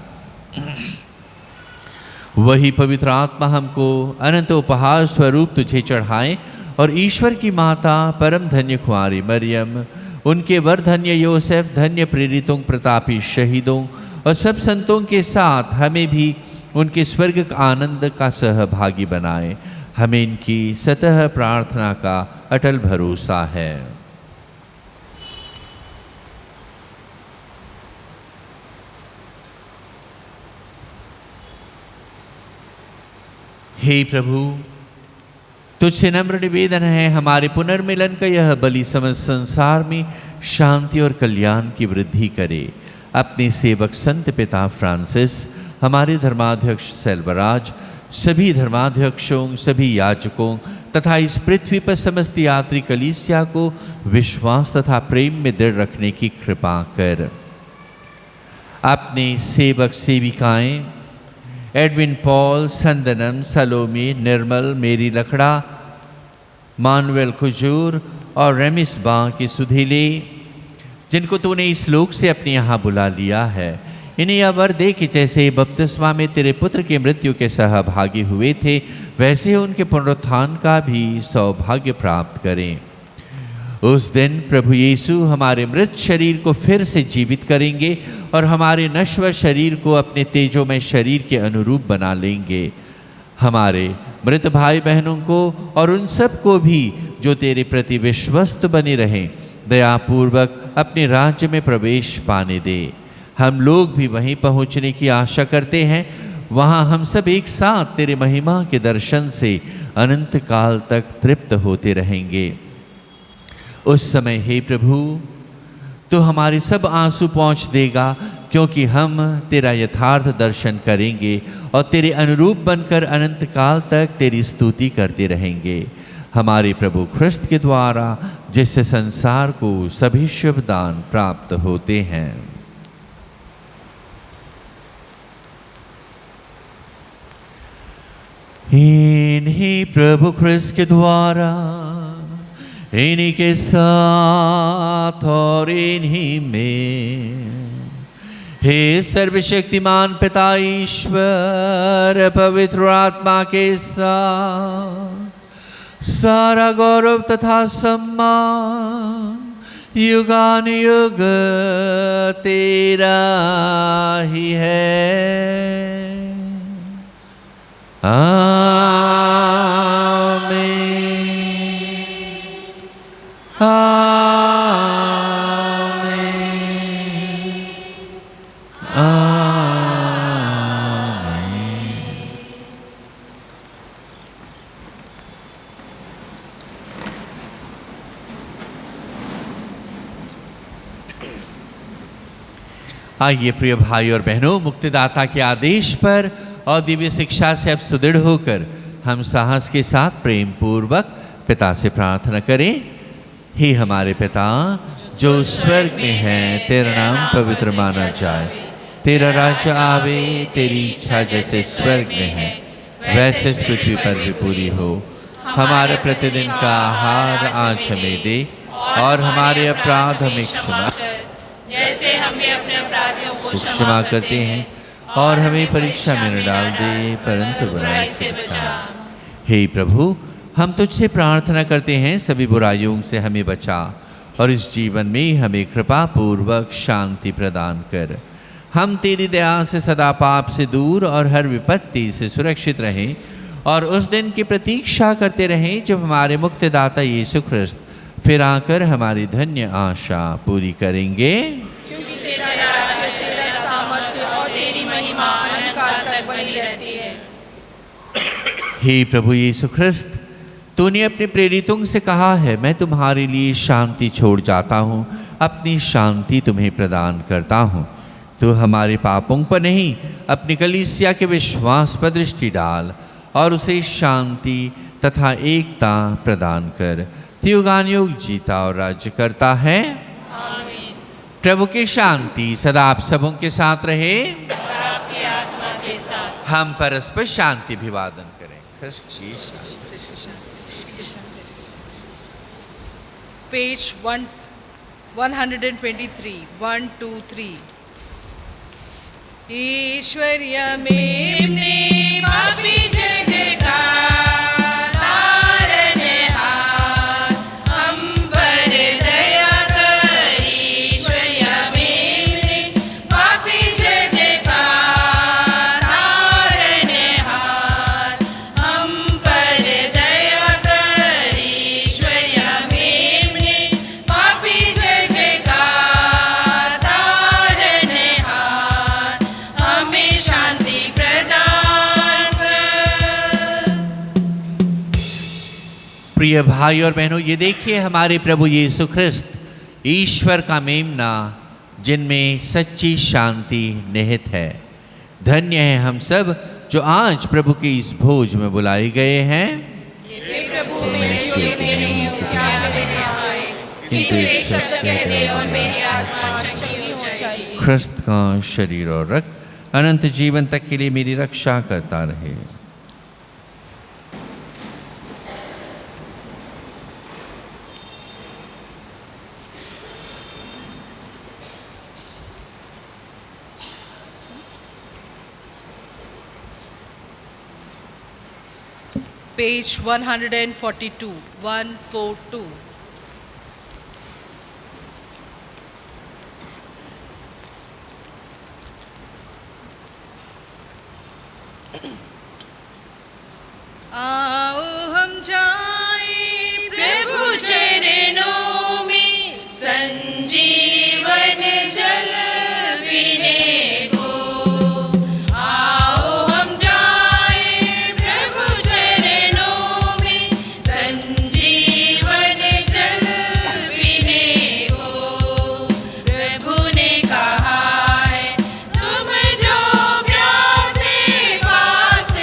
वही पवित्र आत्मा हमको अनंत उपहार स्वरूप तुझे चढ़ाए और ईश्वर की माता परम धन्य कुंवारी मरियम, उनके वर धन्य योसेफ, धन्य प्रेरितों, प्रतापी शहीदों और सब संतों के साथ हमें भी उनके स्वर्ग आनंद का सहभागी बनाए। हमें इनकी सतह प्रार्थना का अटल भरोसा है। हे प्रभु, तुझसे नम्र निवेदन है, हमारे पुनर्मिलन का यह बलि समस्त संसार में शांति और कल्याण की वृद्धि करे। अपने सेवक संत पिता फ्रांसिस, हमारे धर्माध्यक्ष सेल्वराज, सभी धर्माध्यक्षों, सभी याजकों तथा इस पृथ्वी पर समस्त यात्री कलीसिया को विश्वास तथा प्रेम में दृढ़ रखने की कृपा कर। अपने सेवक सेविकाएं एडविन पॉल, संदनम, सलोमी, निर्मल, मेरी लकड़ा, मानुएल कुजूर और रेमिस बां की सुधीले, जिनको तूने इस लोक से अपने यहाँ बुला लिया है, इन्हें यह वर दे कि जैसे बपतिस्मा में तेरे पुत्र की मृत्यु के सहभागी हुए थे, वैसे उनके पुनरुत्थान का भी सौभाग्य प्राप्त करें। उस दिन प्रभु यीशु हमारे मृत शरीर को फिर से जीवित करेंगे और हमारे नश्वर शरीर को अपने तेजोमय शरीर के अनुरूप बना लेंगे। हमारे मृत भाई बहनों को और उन सब को भी जो तेरे प्रति विश्वस्त बने रहें, दयापूर्वक अपने राज्य में प्रवेश पाने दे। हम लोग भी वहीं पहुंचने की आशा करते हैं। वहां हम सब एक साथ तेरे महिमा के दर्शन से अनंत काल तक तृप्त होते रहेंगे। उस समय हे प्रभु, तो हमारे सब आंसू पोंछ देगा, क्योंकि हम तेरा यथार्थ दर्शन करेंगे और तेरे अनुरूप बनकर अनंत काल तक तेरी स्तुति करते रहेंगे। हमारे प्रभु ख्रिस्त के द्वारा, जिससे संसार को सभी शुभ दान प्राप्त होते हैं। इन्हीं प्रभु ख्रिस्त के द्वारा, इन्हीं के साथ और इन्हीं में, हे सर्वशक्तिमान पिता ईश्वर, पवित्र आत्मा के साथ सारा गौरव तथा सम्मान युगानुयुग तेरा ही है। आइए प्रिय भाई और बहनों, मुक्तिदाता के आदेश पर और दिव्य शिक्षा से अब सुदृढ़ होकर हम साहस के साथ प्रेम पूर्वक पिता से प्रार्थना करें। हे हमारे पिता जो स्वर्ग में है, तेरा नाम पवित्र माना जाए, तेरा राज्य आवे, तेरी इच्छा जैसे स्वर्ग में है वैसे इस पृथ्वी पर भी पूरी हो। हमारे प्रतिदिन का आहार आज हमें दे और हमारे अपराध हमें क्षमा जैसे हमें अपने अपराधियों को क्षमा करते हैं, और हमें परीक्षा में न डाल दे परंतु बुराई से बचा। हे प्रभु, हम तुझसे प्रार्थना करते हैं सभी बुराइयों से हमें बचा और इस जीवन में हमें कृपा पूर्वक शांति प्रदान कर। हम तेरी दया से सदा पाप से दूर और हर विपत्ति से सुरक्षित रहें और उस दिन की प्रतीक्षा करते रहें जब हमारे मुक्तिदाता यीशु ख्रिस्त फिर आकर हमारी धन्य आशा पूरी करेंगे। क्योंकि तेरा राज्य, तेरा सामर्थ्य और तेरी महिमा अनंतकाल तक बनी रहती है। हे प्रभु यीशु ख्रिस्त, तूने अपने प्रेरितों से कहा है, मैं तुम्हारे लिए शांति छोड़ जाता हूँ, अपनी शांति तुम्हें प्रदान करता हूँ। तो हमारे पापों पर नहीं, अपनी कलीसिया के विश्वास पर दृष्टि डाल और उसे शांति तथा एकता प्रदान कर। युगानुयुग जीता और राज्य करता है। प्रभु की शांति सदा आप सबों के साथ रहे और आपकी आत्मा के साथ। हम परस्पर शांति अभिवादन करें। ख्रिस्त जी शांति। Page 123, 1, 2, 3. ईश्वर्य में पापी जग का तारनहार, हम पर दया कर। ईश्वर्य में पापी जग का तारनहार, हम पर दया कर। ईश्वर्य में पापी जग का तारनहार, हमें शांति प्रदान कर। प्रिय भाई और बहनों, ये देखिए हमारे प्रभु यीशु ख्रिस्त ईश्वर का मेमना, जिनमें सच्ची शांति निहित है। धन्य है हम सब जो आज प्रभु के इस भोज में बुलाए गए हैं। हे प्रभु, मैं योग्य नहीं हूँ कि आप मेरे यहाँ आए, किंतु एक शब्द कह दे और मेरी आत्मा चंगी हो जाएगी। ख्रिस्त का शरीर और रक्त अनंत जीवन तक के लिए मेरी रक्षा करता रहे। Page 142, 142. आओ हम जाएं प्रभु चरणों में, संजीवन जल पीने को। आओ हम जाएं प्रभु चरणों में, संजीवन जल पीने को। प्रभु ने कहा है, तुम जो प्यासे पास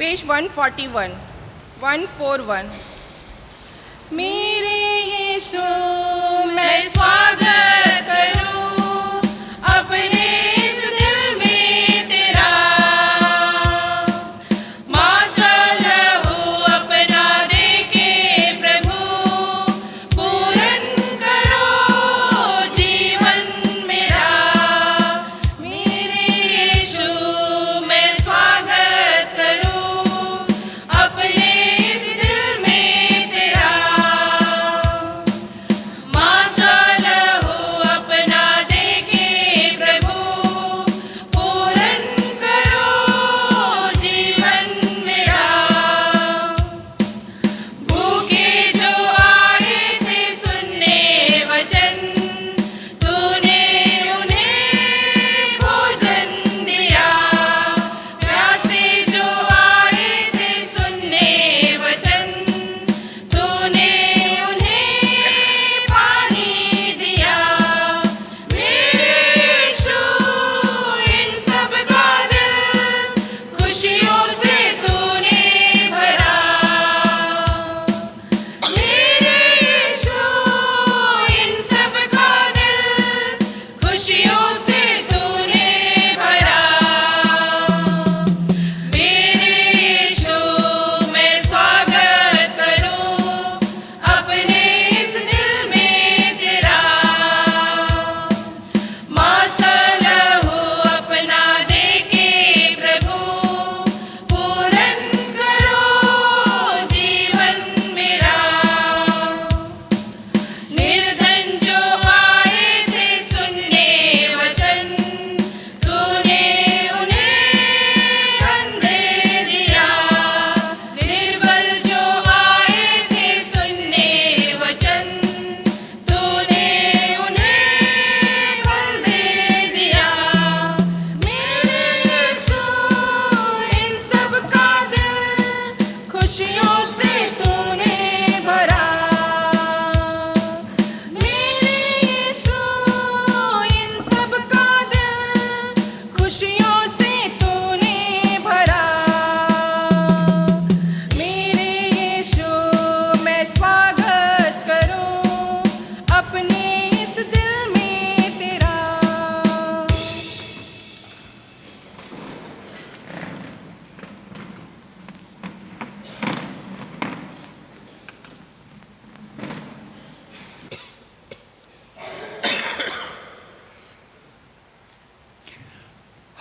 पेज 141 141। मेरे यीशु मैं स्वागत करूं अपने इस दिल में तेरा, माशाअल्लाह अपना दे के प्रभु पूरन करो जीवन मेरा। मेरे यीशु मैं स्वागत करूं अपने इस दिल में तेरा,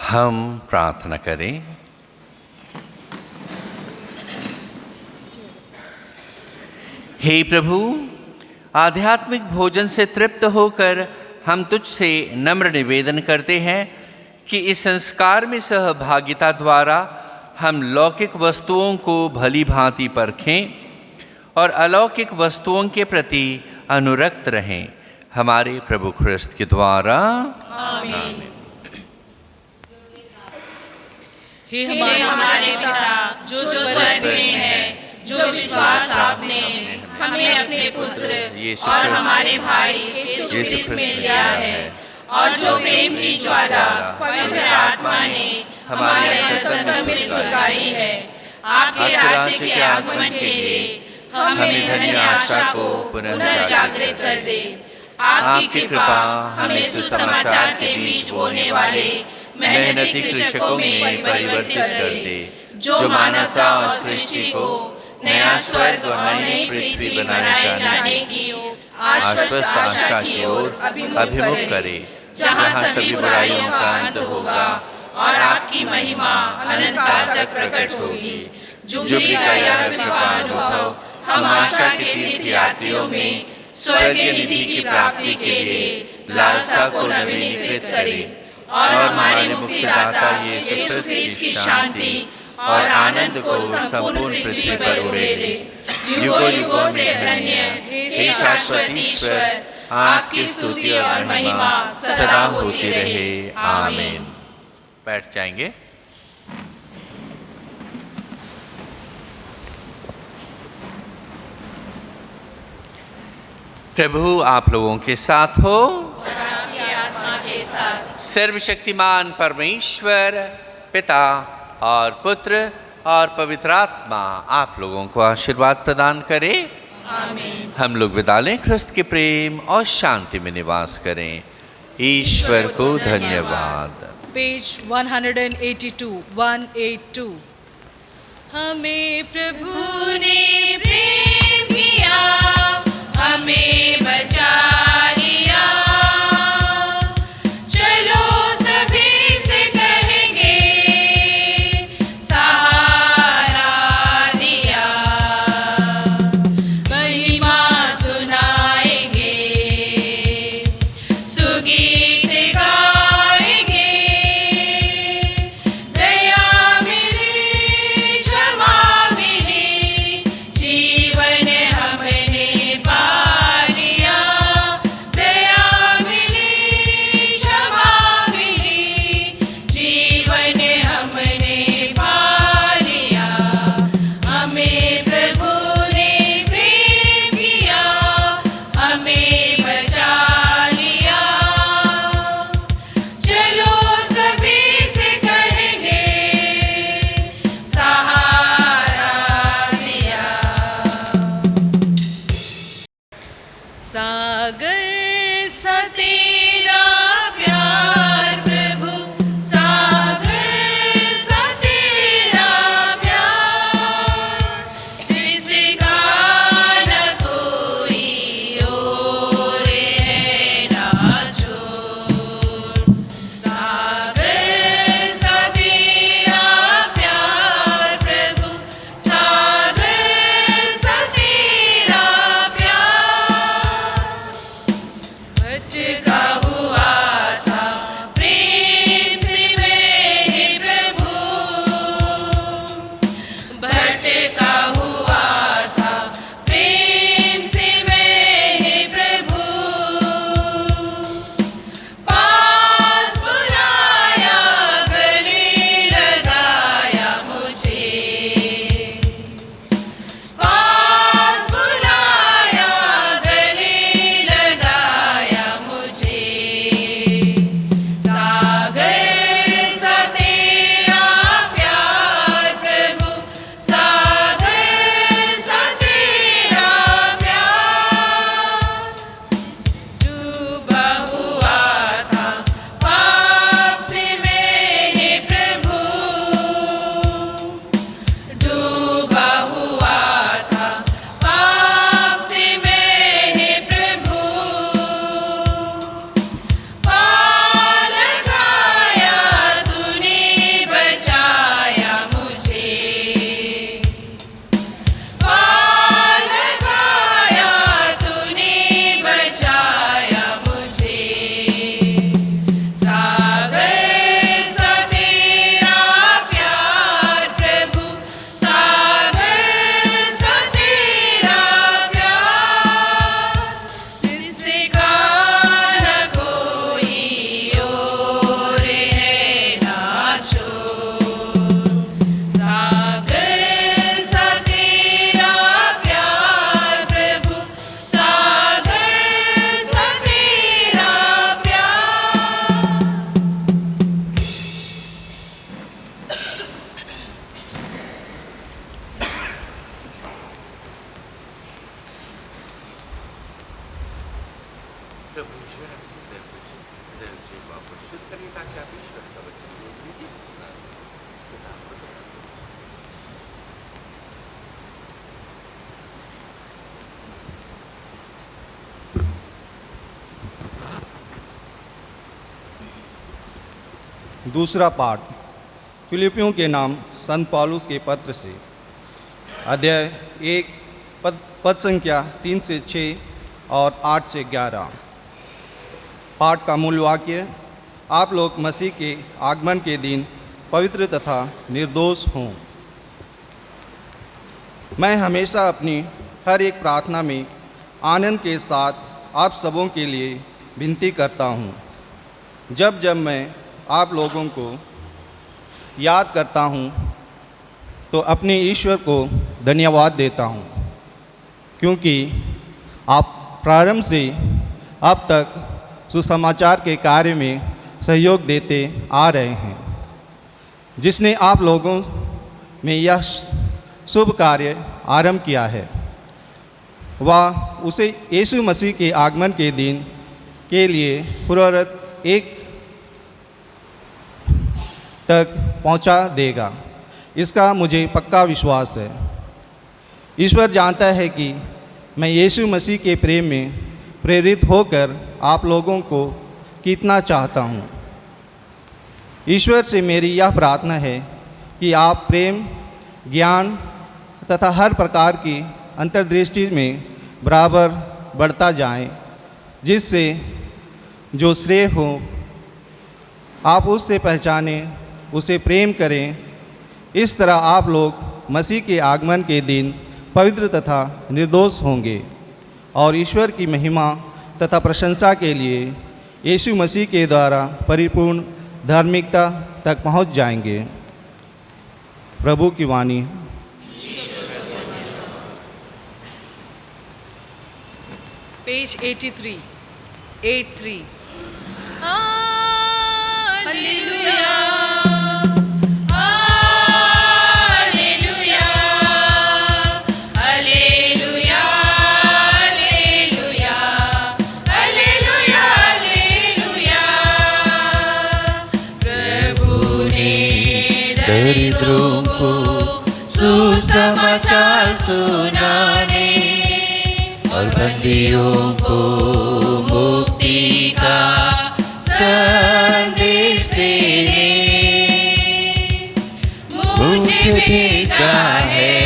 हम प्रार्थना करें। हे प्रभु, आध्यात्मिक भोजन से तृप्त होकर हम तुझसे नम्र निवेदन करते हैं कि इस संस्कार में सहभागिता द्वारा हम लौकिक वस्तुओं को भली भांति परखें और अलौकिक वस्तुओं के प्रति अनुरक्त रहें। हमारे प्रभु ख्रिस्त के द्वारा आमीन। हे हमारे पिता जो स्वर्ग में है, जो विश्वास आपने हमें अपने पुत्र और हमारे भाई यीशु ख्रिस्त में दिया है, और जो प्रेम की ज्वाला पवित्र आत्मा ने हमारे अंतरंग में सुलगाई है, आपके राज्य के आगमन के लिए हमें धन्य आशा को पुनर्जागृत कर दे। आपकी कृपा हमें सुसमाचार के बीच बोने वाले मेहनती कृषकों में परिवर्तित कर दे, जो मानवता और सृष्टि को नया स्वर्ग और नई पृथ्वी बनाए जाने की आश्वस्त आशा की ओर अभिमुख करे, जहाँ सभी बुराइयों का अंत होगा और आपकी महिमा अनंत काल तक प्रकट होगी। जुबली का यह कृपा अनुभव हम आशा के तीर्थयात्रियों में स्वर्गीय निधि की प्राप्ति के लिए लालसा को नवीनीकृत करे और हमारे मुक्तिदाता यीशु ख्रिस्त की शांति और आनंद को संपूर्ण पृथ्वी पर उड़े ले। युगों युगों से धन्य हे शाश्वत ईश्वर, आपकी स्तुति और महिमा सदा होती रहे। आमीन। बैठ जाएंगे। प्रभु आप लोगों के साथ हो, आपकी आत्मा के साथ। सर्वशक्तिमान परमेश्वर पिता और पुत्र और पवित्र आत्मा आप लोगों को आशीर्वाद प्रदान करे। आमीन। हम लोग विदा लें। ख्रिस्त के प्रेम और शांति में निवास करें। ईश्वर को धन्यवाद। पेज 182 182। हमें प्रभु ने प्रेम किया, हमें बचा लिया। चलो सभी से कहेंगे, सहारा दिया। महिमा सुनाएंगे, सुगीत गाएंगे। दया मिली, क्षमा मिली, जीवन हमने पा लिया। दया मिली, क्षमा मिली, जीवन हमने पा लिया। हमें प्रभु ने प्रेम किया, हमें बचा लिया। चलो सभी से कहेंगे, सहारा दिया। सागर सा तेरा प्यार प्रभु, सागर सा तेरा प्यार, जिसका न कोई और है ना छोर। सागर सा तेरा प्यार प्रभु, सागर सा तेरा प्यार। भटका हुआ था प्रेम से मैं प्रभु, भटका हुआ था प्रेम से मैं प्रभु। पास बुलाया, गले लगाया मुझे। पास बुलाया, गले लगाया मुझे। सागर सा तेरा प्यार प्रभु, सागर सा तेरा प्यार। डूबा हुआ था पाप से मैंने प्रभु, डूबा हुआ था पाप से मैंने प्रभु। पार लगाया, तूने बचाया मुझे। पार लगाया, तूने बचाया मुझे। सागर सा तेरा प्यार प्रभु, सागर सा तेरा प्यार, जिसका न कोई और है ना छोर। सागर सा तेरा प्यार प्रभु, सागर सा तेरा प्यार। प्रभु ईश्वर आपको दया पूछे वापस शुद्ध करिए ताकि आप ईश्वर का वचन योग्य से सुना सकें। पिता पुत्र दूसरा पाठ फिलिपियों के नाम संत पौलुस के पत्र से अध्याय 1 पद संख्या 3 से 6 और 8 से 11। पाठ का मूल वाक्य, आप लोग मसीह के आगमन के दिन पवित्र तथा निर्दोष हों। मैं हमेशा अपनी हर एक प्रार्थना में आनंद के साथ आप सबों के लिए विनती करता हूँ। जब जब मैं आप लोगों को याद करता हूँ तो अपने ईश्वर को धन्यवाद देता हूँ, क्योंकि आप प्रारंभ से अब तक सुसमाचार के कार्य में सहयोग देते आ रहे हैं। जिसने आप लोगों में यह शुभ कार्य आरंभ किया है, वह उसे यीशु मसीह के आगमन के दिन के लिए पूर्ववत एक तक पहुंचा देगा। इसका मुझे पक्का विश्वास है। ईश्वर जानता है कि मैं यीशु मसीह के प्रेम में प्रेरित होकर आप लोगों को कितना चाहता हूँ। ईश्वर से मेरी यह प्रार्थना है कि आप प्रेम, ज्ञान तथा हर प्रकार की अंतर्दृष्टि में बराबर बढ़ता जाएं, जिससे जो श्रेय हो आप उससे पहचानें, उसे प्रेम करें। इस तरह आप लोग मसीह के आगमन के दिन पवित्र तथा निर्दोष होंगे और ईश्वर की महिमा तथा प्रशंसा के लिए यीशु मसीह के द्वारा परिपूर्ण धार्मिकता तक पहुंच जाएंगे। प्रभु की वाणी। Page 83 hallelujah hallelujah hallelujah hallelujah hallelujah प्रभु ने दरिद्रों को सुसमाचार सुनाने और बंदियों को मुक्ति का संदेश देने मुझे भेजा है।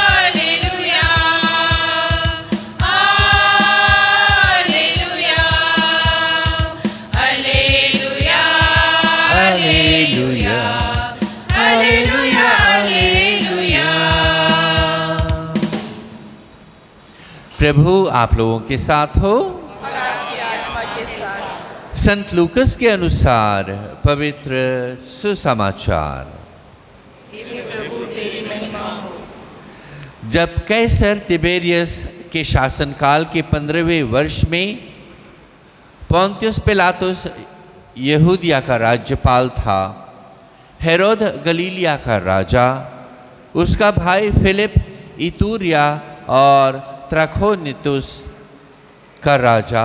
Hallelujah hallelujah hallelujah hallelujah hallelujah hallelujah. प्रभु आप लोगों के साथ हो। और आपकी आत्मा के साथ। संत लूकस के अनुसार पवित्र सुसमाचार। जब कैसर तिबेरियस के शासनकाल के 15वें वर्ष में पोंतियुस पिलातुस यहूदिया का राज्यपाल था, हेरोद गलीलिया का राजा, उसका भाई फिलिप इतूरिया और त्रखोनितुस का राजा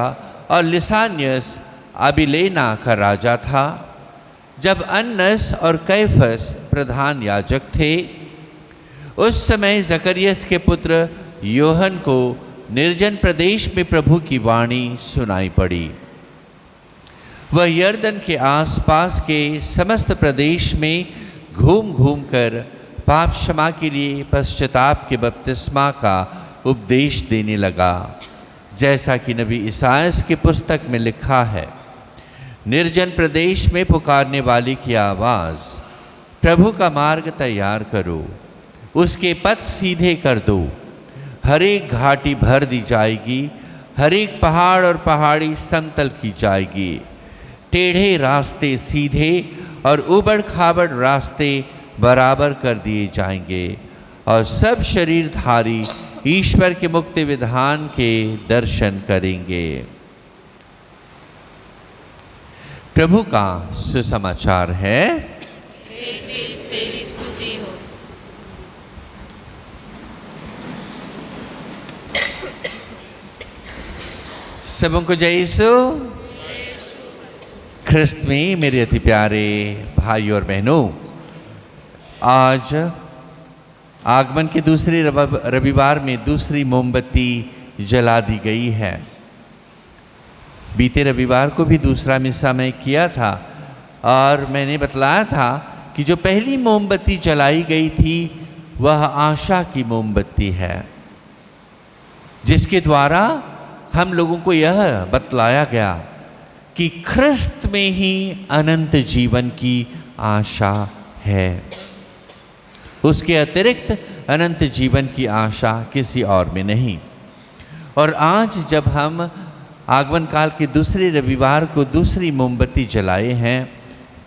और लिसानियस अबिलेना का राजा था। जब अन्नस और कैफस प्रधान याजक थे, उस समय जकरियस के पुत्र योहन को निर्जन प्रदेश में प्रभु की वाणी सुनाई पड़ी। वह यर्दन के आसपास के समस्त प्रदेश में घूम घूम कर पाप क्षमा के लिए पश्चाताप के बपतिस्मा का उपदेश देने लगा, जैसा कि नबी ईसायास की पुस्तक में लिखा है, निर्जन प्रदेश में पुकारने वाले की आवाज़, प्रभु का मार्ग तैयार करो, उसके पथ सीधे कर दो। हर एक घाटी भर दी जाएगी, हर एक पहाड़ और पहाड़ी समतल की जाएगी। टेढ़े रास्ते सीधे और उबड़ खाबड़ रास्ते बराबर कर दिए जाएंगे और सब शरीरधारी ईश्वर के मुक्ति विधान के दर्शन करेंगे। प्रभु का सुसमाचार है। तेरी स्तुति हो। सबों को जय यीशु। ख्रिस्त में मेरे अति प्यारे भाई और बहनों, आज आगमन के दूसरे रविवार में दूसरी मोमबत्ती जला दी गई है। बीते रविवार को भी दूसरा मिसा मैं किया था और मैंने बतलाया था कि जो पहली मोमबत्ती जलाई गई थी वह आशा की मोमबत्ती है, जिसके द्वारा हम लोगों को यह बतलाया गया कि ख्रिस्त में ही अनंत जीवन की आशा है। उसके अतिरिक्त अनंत जीवन की आशा किसी और में नहीं। और आज जब हम आगमन काल के दूसरे रविवार को दूसरी मोमबत्ती जलाए हैं,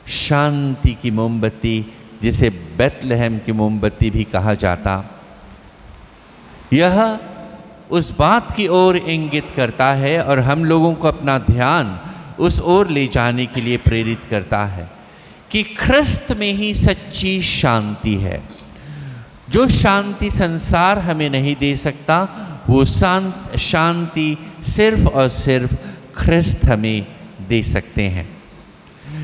शांति की मोमबत्ती, जिसे बेथलेहम की मोमबत्ती भी कहा जाता, यह उस बात की ओर इंगित करता है और हम लोगों को अपना ध्यान उस ओर ले जाने के लिए प्रेरित करता है कि ख्रिस्त में ही सच्ची शांति है। जो शांति संसार हमें नहीं दे सकता, वो शांति सिर्फ और सिर्फ ख्रिस्त हमें दे सकते हैं।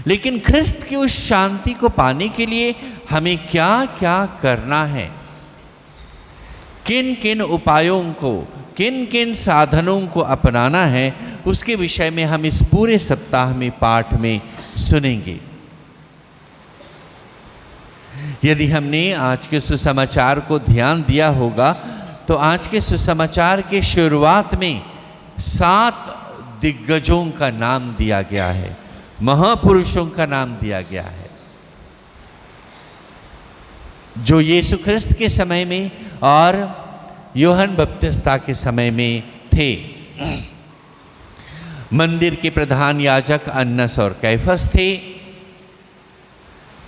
लेकिन ख्रिस्त की उस शांति को पाने के लिए हमें क्या क्या करना है, किन किन उपायों को, किन किन साधनों को अपनाना है, उसके विषय में हम इस पूरे सप्ताह में पाठ में सुनेंगे। यदि हमने आज के सुसमाचार को ध्यान दिया होगा तो आज के सुसमाचार के शुरुआत में 7 दिग्गजों का नाम दिया गया है, महापुरुषों का नाम दिया गया है, जो यीशु ख्रिस्त के समय में और यूहन्ना बपतिस्ता के समय में थे। मंदिर के प्रधान याजक अन्नस और कैफस थे।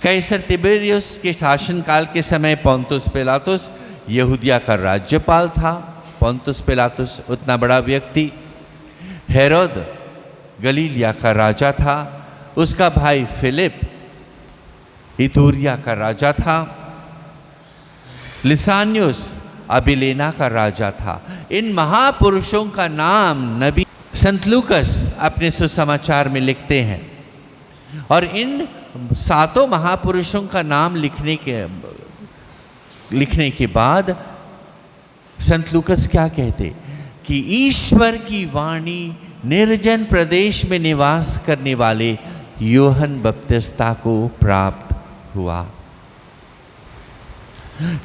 कैसर तिबेरियस के शासनकाल के समय पोंतुस पिलातुस यहूदिया का राज्यपाल था। पोंतुस पिलातुस उतना बड़ा व्यक्ति। हेरोद गलीलिया का राजा था। उसका भाई फिलिप इथूरिया का राजा था। लिसानियुस अबिलेना का राजा था। इन महापुरुषों का नाम नबी संत लूकस अपने सुसमाचार में लिखते हैं। और इन 7 महापुरुषों का नाम लिखने के बाद संत लूकस क्या कहते कि ईश्वर की वाणी निर्जन प्रदेश में निवास करने वाले यूहन्ना बपतिस्ता को प्राप्त हुआ।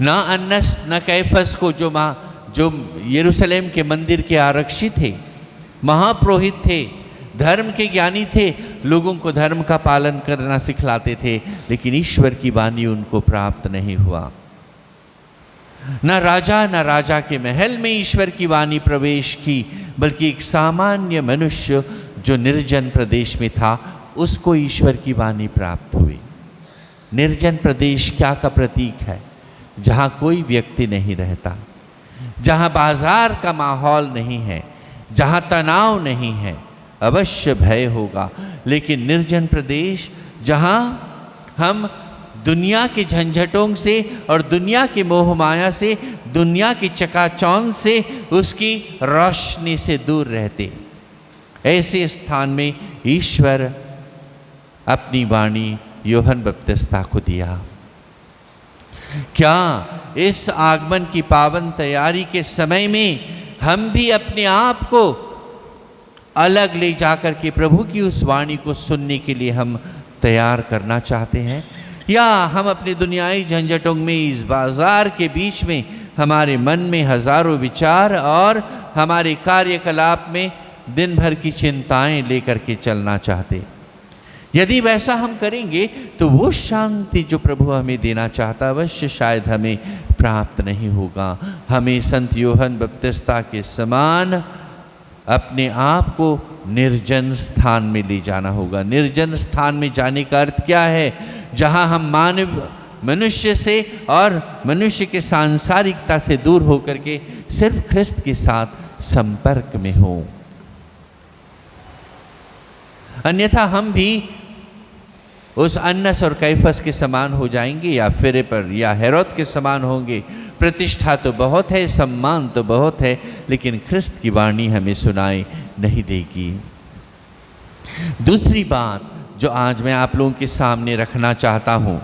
ना अन्नस न कैफस को, जो यरूशलेम के मंदिर के आरक्षी थे, महापुरोहित थे, धर्म के ज्ञानी थे, लोगों को धर्म का पालन करना सिखलाते थे, लेकिन ईश्वर की वाणी उनको प्राप्त नहीं हुआ। न राजा के महल में ईश्वर की वाणी प्रवेश की, बल्कि एक सामान्य मनुष्य जो निर्जन प्रदेश में था, उसको ईश्वर की वाणी प्राप्त हुई। निर्जन प्रदेश क्या का प्रतीक है? जहाँ कोई व्यक्ति नहीं रहता, जहाँ बाजार का माहौल नहीं है, जहाँ तनाव नहीं है। अवश्य भय होगा, लेकिन निर्जन प्रदेश जहाँ हम दुनिया के झंझटों से और दुनिया के मोह माया से, दुनिया की चकाचौंध से, उसकी रोशनी से दूर रहते, ऐसे स्थान में ईश्वर अपनी वाणी यूहन्ना बपतिस्ता को दिया। क्या इस आगमन की पावन तैयारी के समय में हम भी अपने आप को अलग ले जाकर के प्रभु की उस वाणी को सुनने के लिए हम तैयार करना चाहते हैं, या हम अपने दुनियाई झंझटों में, इस बाजार के बीच में, हमारे मन में हजारों विचार और हमारे कार्यकलाप में दिन भर की चिंताएं लेकर के चलना चाहते? यदि वैसा हम करेंगे तो वो शांति जो प्रभु हमें देना चाहता, अवश्य शायद हमें प्राप्त नहीं होगा। हमें संत यूहन्ना बपतिस्ता के समान अपने आप को निर्जन स्थान में ले जाना होगा। निर्जन स्थान में जाने का अर्थ क्या है? जहाँ हम मनुष्य से और मनुष्य के सांसारिकता से दूर होकर के सिर्फ ख्रिस्त के साथ संपर्क में हों। अन्यथा हम भी उस अन्नस और कैफस के समान हो जाएंगे, या फिलिप या हेरोद के समान होंगे। प्रतिष्ठा तो बहुत है, सम्मान तो बहुत है, लेकिन ख्रिस्त की वाणी हमें सुनाई नहीं देगी। दूसरी बात जो आज मैं आप लोगों के सामने रखना चाहता हूँ,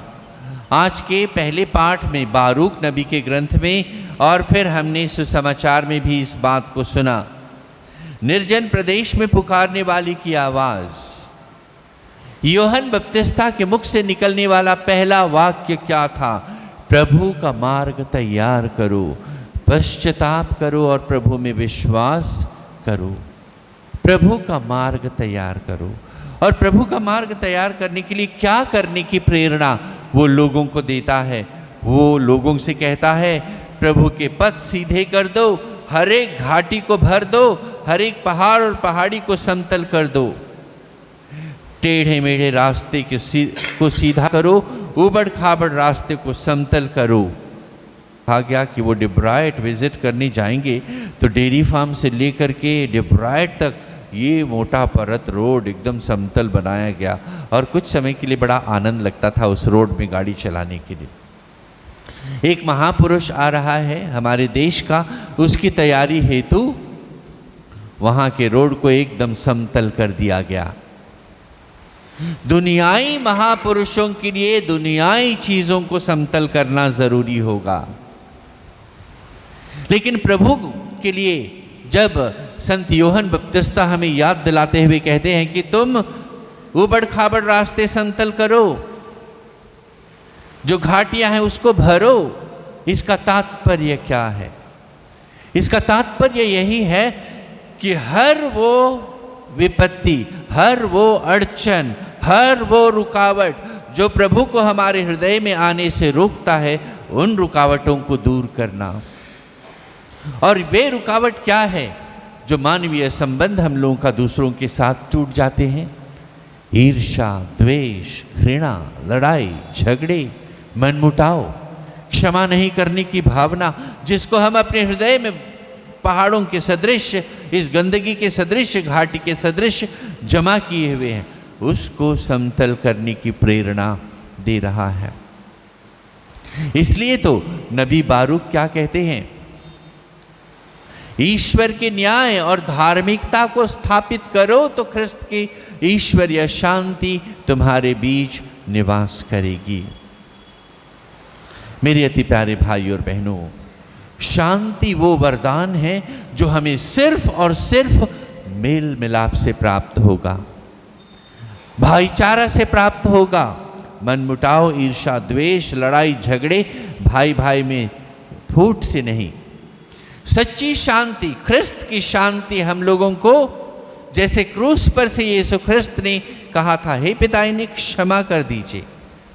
आज के पहले पाठ में बारूक नबी के ग्रंथ में, और फिर हमने सुसमाचार में भी इस बात को सुना। निर्जन प्रदेश में पुकारने वाली की आवाज़, यूहन्ना बपतिस्ता के मुख से निकलने वाला पहला वाक्य क्या था? प्रभु का मार्ग तैयार करो, पश्चाताप करो और प्रभु में विश्वास करो। प्रभु का मार्ग तैयार करो। और प्रभु का मार्ग तैयार करने के लिए क्या करने की प्रेरणा वो लोगों को देता है? वो लोगों से कहता है प्रभु के पथ सीधे कर दो, हर एक घाटी को भर दो, हर एक पहाड़ और पहाड़ी को समतल कर दो, टेढ़े मेढ़े रास्ते को सीधा करो, उबड़ खाबड़ रास्ते को समतल करो। कहा गया कि वो डिब्राइट विजिट करने जाएंगे तो डेयरी फार्म से लेकर के डिब्राइट तक ये मोटा परत रोड एकदम समतल बनाया गया और कुछ समय के लिए बड़ा आनंद लगता था उस रोड में गाड़ी चलाने के लिए। एक महापुरुष आ रहा है हमारे देश का, उसकी तैयारी हेतु वहाँ के रोड को एकदम समतल कर दिया गया। दुनियाई महापुरुषों के लिए दुनियाई चीजों को समतल करना जरूरी होगा, लेकिन प्रभु के लिए जब संत यूहन्ना बपतिस्ता हमें याद दिलाते हुए कहते हैं कि तुम उबड़ खाबड़ रास्ते समतल करो, जो घाटियां हैं उसको भरो, इसका तात्पर्य क्या है? इसका तात्पर्य यही है कि हर वो विपत्ति, हर वो अड़चन, हर वो रुकावट जो प्रभु को हमारे हृदय में आने से रोकता है, उन रुकावटों को दूर करना। और वे रुकावट क्या है? जो मानवीय संबंध हम लोगों का दूसरों के साथ टूट जाते हैं, ईर्ष्या, द्वेष, घृणा, लड़ाई झगड़े, मनमुटाव, क्षमा नहीं करने की भावना, जिसको हम अपने हृदय में पहाड़ों के सदृश, इस गंदगी के सदृश, घाटी के सदृश जमा किए हुए हैं, उसको समतल करने की प्रेरणा दे रहा है। इसलिए तो नबी बारूक क्या कहते हैं? ईश्वर के न्याय और धार्मिकता को स्थापित करो तो ख्रिस्त की ईश्वरीय शांति तुम्हारे बीच निवास करेगी। मेरे अति प्यारे भाई और बहनों, शांति वो वरदान है जो हमें सिर्फ और सिर्फ मेल मिलाप से प्राप्त होगा, भाईचारा से प्राप्त होगा। मनमुटाव, ईर्ष्या, द्वेष, लड़ाई झगड़े भाई भाई में फूट से नहीं। सच्ची शांति, ख्रिस्त की शांति हम लोगों को, जैसे क्रूस पर से यीशु ख्रिस्त ने कहा था, हे पिता इन्हें क्षमा कर दीजिए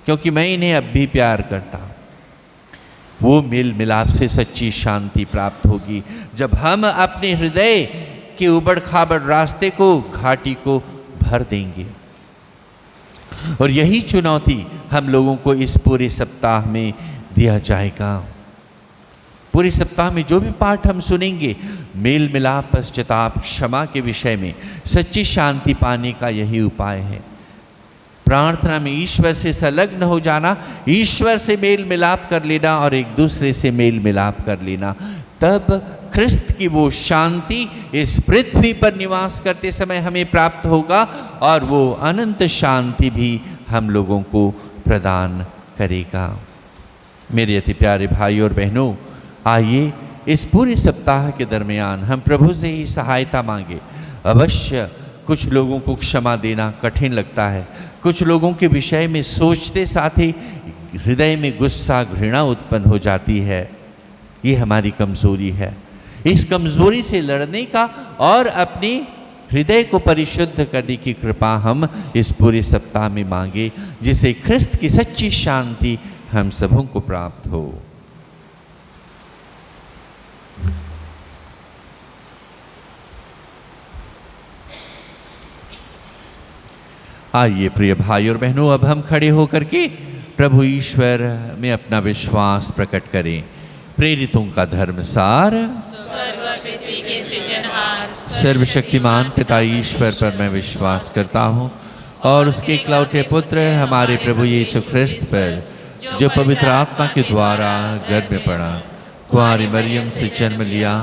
क्योंकि मैं इन्हें अब भी प्यार करता हूं, वो मेल मिलाप से सच्ची शांति प्राप्त होगी जब हम अपने हृदय के उबड़ खाबड़ रास्ते को, घाटी को भर देंगे। और यही चुनौती हम लोगों को इस पूरे सप्ताह में दिया जाएगा। पूरे सप्ताह में जो भी पाठ हम सुनेंगे, मेल मिलाप, पश्चाताप, क्षमा के विषय में सच्ची शांति पाने का यही उपाय है। प्रार्थना में ईश्वर से संलग्न हो जाना, ईश्वर से मेल मिलाप कर लेना और एक दूसरे से मेल मिलाप कर लेना, तब ख्रिस्त की वो शांति इस पृथ्वी पर निवास करते समय हमें प्राप्त होगा और वो अनंत शांति भी हम लोगों को प्रदान करेगा। मेरे अति प्यारे भाई और बहनों, आइए इस पूरे सप्ताह के दरमियान हम प्रभु से ही सहायता मांगे। अवश्य कुछ लोगों को क्षमा देना कठिन लगता है, कुछ लोगों के विषय में सोचते साथ ही हृदय में गुस्सा, घृणा उत्पन्न हो जाती है। ये हमारी कमज़ोरी है। इस कमज़ोरी से लड़ने का और अपने हृदय को परिशुद्ध करने की कृपा हम इस पूरे सप्ताह में मांगे, जिससे ख्रिस्त की सच्ची शांति हम सबों को प्राप्त हो। आइए प्रिय भाई और बहनों, अब हम खड़े होकर के प्रभु ईश्वर में अपना विश्वास प्रकट करें। प्रेरितों का धर्मसार, स्वर्ग और पृथ्वी के सृजनहार, सर्वशक्तिमान पिता ईश्वर पर मैं विश्वास करता हूँ और उसके इकलौते पुत्र हमारे प्रभु यीशु ख्रिस्त पर, जो पवित्र आत्मा के द्वारा गर्भ में पड़ा, कुंवारी मरियम से जन्म लिया,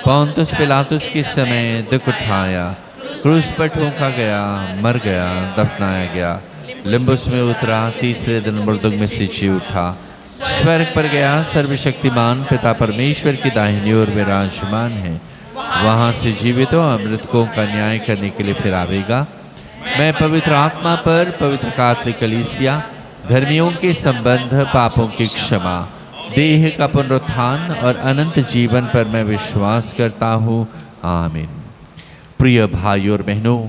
पौंतुस पिलातुस के समय दुख उठाया, क्रूस पर ठोका गया, मर गया, दफनाया गया, लिम्बुस में उतरा, तीसरे दिन मृतक में से जी उठा, स्वर्ग पर गया, सर्वशक्तिमान पिता परमेश्वर की दाहिनी ओर विराजमान है, वहाँ से जीवितों और मृतकों का न्याय करने के लिए फिर आवेगा। मैं पवित्र आत्मा पर, पवित्र कैथोलिक कलीसिया, धर्मियों के संबंध, पापों की क्षमा, देह का पुनरुत्थान और अनंत जीवन पर मैं विश्वास करता हूँ। आमीन। प्रिय भाई और बहनों,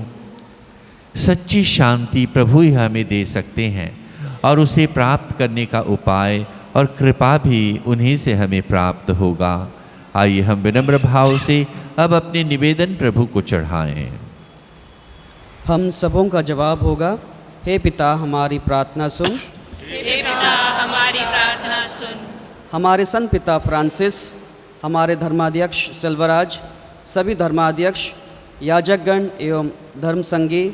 सच्ची शांति प्रभु ही हमें दे सकते हैं और उसे प्राप्त करने का उपाय और कृपा भी उन्हीं से हमें प्राप्त होगा। आइए हम विनम्र भाव से अब अपने निवेदन प्रभु को चढ़ाएं। हम सबों का जवाब होगा, हे पिता हमारी प्रार्थना सुन। हे पिता हमारी प्रार्थना सुन। हमारे संत पिता फ्रांसिस, हमारे धर्माध्यक्ष सेल्वराज, सभी धर्माध्यक्ष, याजकगण एवं धर्म संगी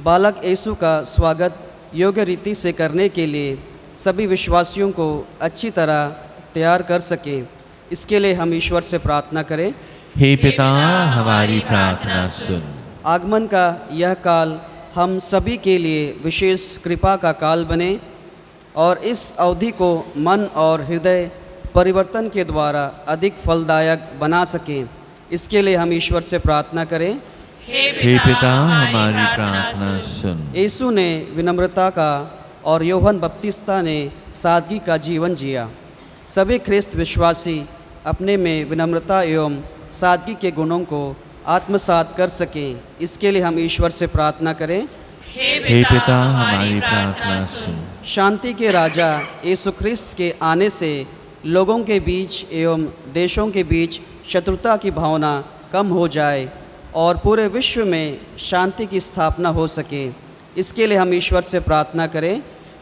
बालक येसु का स्वागत योग्य रीति से करने के लिए सभी विश्वासियों को अच्छी तरह तैयार कर सकें, इसके लिए हम ईश्वर से प्रार्थना करें। हे पिता हमारी प्रार्थना सुन। आगमन का यह काल हम सभी के लिए विशेष कृपा का काल बने और इस अवधि को मन और हृदय परिवर्तन के द्वारा अधिक फलदायक बना सकें, इसके लिए हम ईश्वर से प्रार्थना करें। हे पिता हमारी प्रार्थना सुन। येसु ने विनम्रता का और यूहन्ना बपतिस्ता ने सादगी का जीवन जिया। सभी ख्रिस्त विश्वासी अपने में विनम्रता एवं सादगी के गुणों को आत्मसात कर सकें, इसके लिए हम ईश्वर से प्रार्थना करें। हे पिता हमारी प्रार्थना सुन। शांति के राजा येसु ख्रिस्त के आने से लोगों के बीच एवं देशों के बीच शत्रुता की भावना कम हो जाए और पूरे विश्व में शांति की स्थापना हो सके, इसके लिए हम ईश्वर से प्रार्थना करें।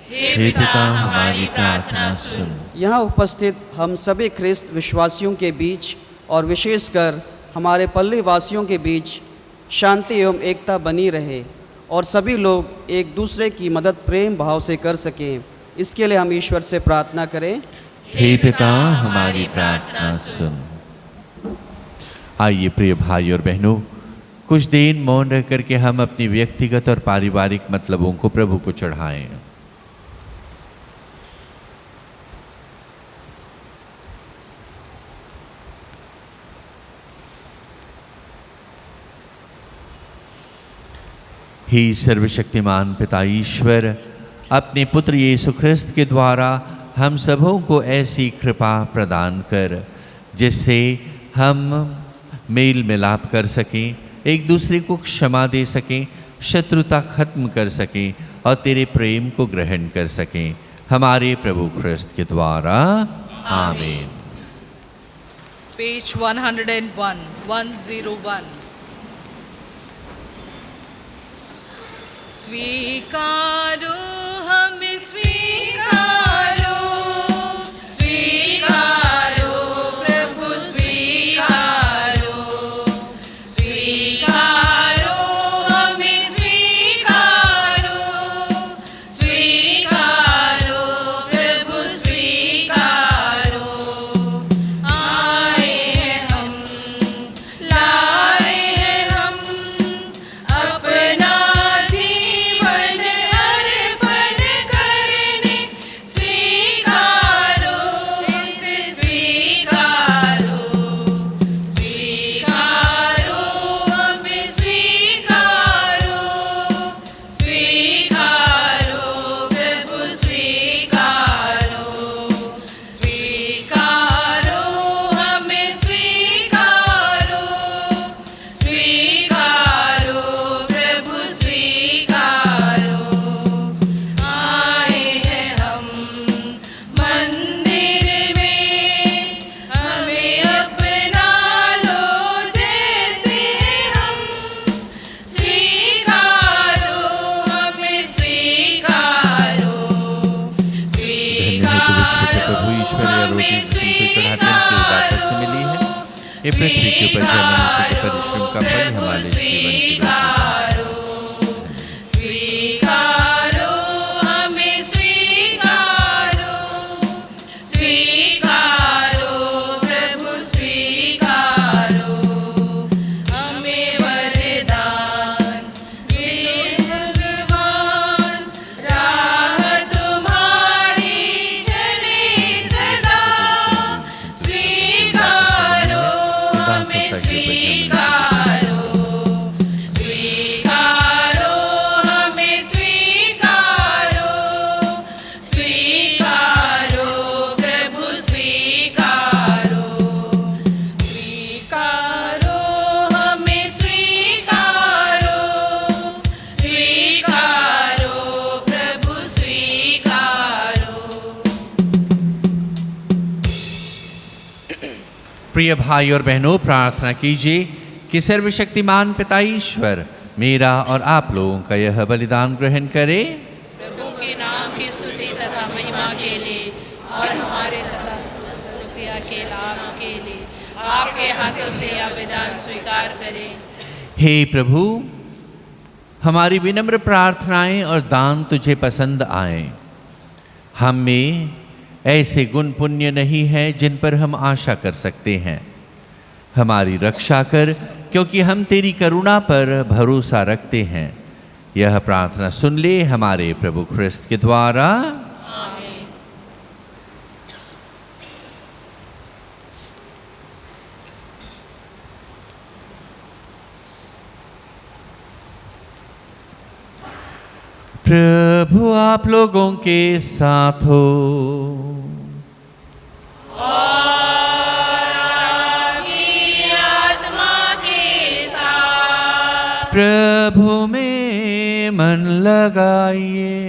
हे पिता हमारी प्रार्थना सुन। यहाँ उपस्थित हम सभी ख्रिस्त विश्वासियों के बीच और विशेषकर हमारे पल्ली वासियों के बीच शांति एवं एकता बनी रहे और सभी लोग एक दूसरे की मदद प्रेम भाव से कर सकें, इसके लिए हम ईश्वर से प्रार्थना करें। हे पिता हमारी प्रार्थना सुन। आइए प्रिय भाई और बहनों, कुछ देर मौन रह करके हम अपनी व्यक्तिगत और पारिवारिक मतलबों को प्रभु को चढ़ाएं। हे सर्वशक्तिमान पिता ईश्वर, अपने पुत्र यीशु ख्रिस्त के द्वारा हम सबों को ऐसी कृपा प्रदान कर जिससे हम मेल मिलाप कर सकें, एक दूसरे को क्षमा दे सकें, शत्रुता खत्म कर सकें और तेरे प्रेम को ग्रहण कर सकें, हमारे प्रभु ख्रिस्त के द्वारा। आमीन। पेज 101 स्वीकारो हमें स्वीकारो, स्वीकारो प्रभु स्वीकारो, स्वीकारो हमें स्वीकारो, स्वीकारो प्रभु स्वीकारो। आए हैं हम, लाए हैं हम अपना ये पृथ्वी के ऊपर जो मनुष्य के परिश्रम का फल हमारे जीवन की स्वीकारो हमें स्वीकारो, स्वीकारो प्रभु स्वीकारो। हमें वरदान ये भगवान, राह तुम्हारी चले सदा। स्वीकारो हमें स्वीकारो, प्रिय भाई और बहनों, प्रार्थना कीजिए कि सर्वशक्तिमान पिता ईश्वर मेरा और आप लोगों का यह बलिदान ग्रहण करे, प्रभु के नाम की स्तुति तथा महिमा के लिए और हमारे तथा क्रिया के लाभ के लिए आपके हाथों से यह बलिदान स्वीकार करें। हे प्रभु, हमारी विनम्र प्रार्थनाएं और दान तुझे पसंद आए। हम में ऐसे गुण पुण्य नहीं है जिन पर हम आशा कर सकते हैं। हमारी रक्षा कर, क्योंकि हम तेरी करुणा पर भरोसा रखते हैं। यह प्रार्थना सुन ले हमारे प्रभु ख्रिस्त के द्वारा। आमीन। प्रभु आप लोगों के साथ हो। प्रभु में मन लगाइए।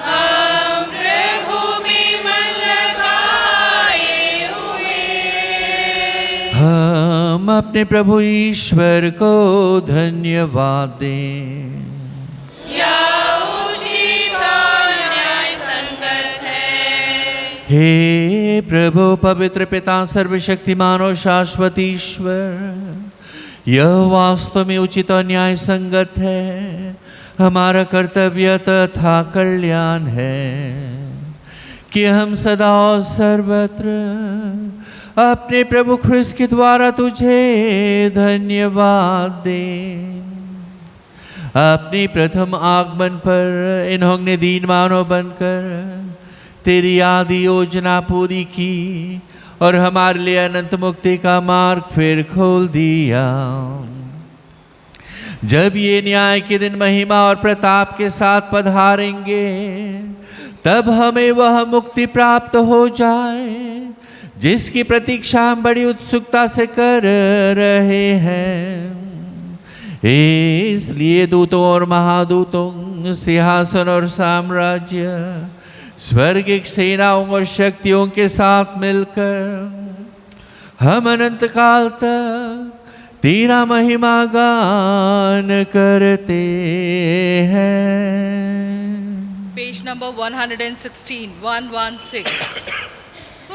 हम प्रभु में मन लगाए हुए हम अपने प्रभु ईश्वर को धन्यवाद दें। यह उचित और न्याय संगत है। हे प्रभु पवित्र पिता सर्वशक्तिमान और शाश्वत ईश्वर, यह वास्तव में उचित और न्याय संगत है, हमारा कर्तव्य तथा कल्याण है कि हम सदा और सर्वत्र अपने प्रभु ख्रिस्त के द्वारा तुझे धन्यवाद दें। अपने प्रथम आगमन पर इन्होंने दीन मानव बनकर तेरी आदि योजना पूरी की और हमारे लिए अनंत मुक्ति का मार्ग फिर खोल दिया। जब ये न्याय के दिन महिमा और प्रताप के साथ पधारेंगे, तब हमें वह मुक्ति प्राप्त हो जाए जिसकी प्रतीक्षा हम बड़ी उत्सुकता से कर रहे हैं। इसलिए दूतों और महादूतों, सिंहासन और साम्राज्य, स्वर्गिक सेनाओं और शक्तियों के साथ मिलकर हम अनंत काल तक तेरा महिमा गान करते हैं। Page number 116, 116।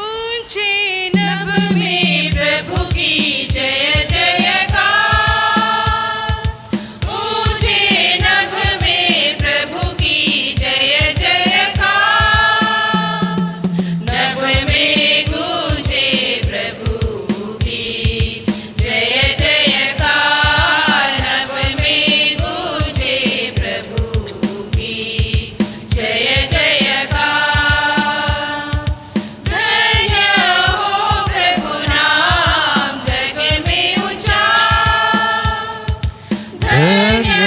ऊंचे नभ में प्रभु की जय जयकार। ऊंचे नभ में प्रभु की जय जयकार। नभ में गूंजे प्रभु की जय जयकार। नभ में गूंजे प्रभु की जय जयकार। धन्य हो प्रभु नाम जग में ऊंचा। धन्य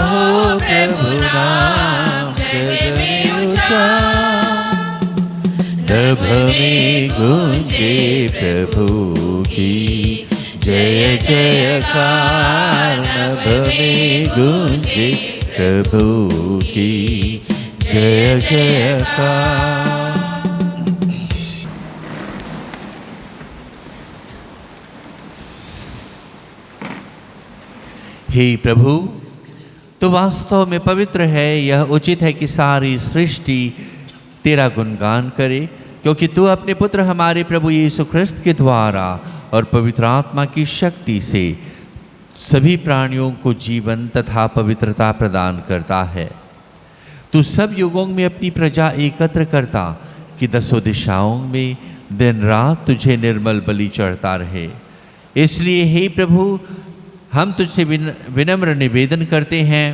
हो प्रभु नाम जग में ऊंचा। नभ में गूंजे प्रभु की जय जयकार। नभ में गूंजे प्रभु की जय जयकार। हे प्रभु, तो वास्तव में पवित्र है। यह उचित है कि सारी सृष्टि तेरा गुणगान करे, क्योंकि तू अपने पुत्र हमारे प्रभु यीशु ख्रिस्त के द्वारा और पवित्र आत्मा की शक्ति से सभी प्राणियों को जीवन तथा पवित्रता प्रदान करता है। तू सब युगों में अपनी प्रजा एकत्र करता कि दसों दिशाओं में दिन रात तुझे निर्मल बलि चढ़ता रहे। इसलिए हे प्रभु, हम तुझसे विनम्र निवेदन करते हैं,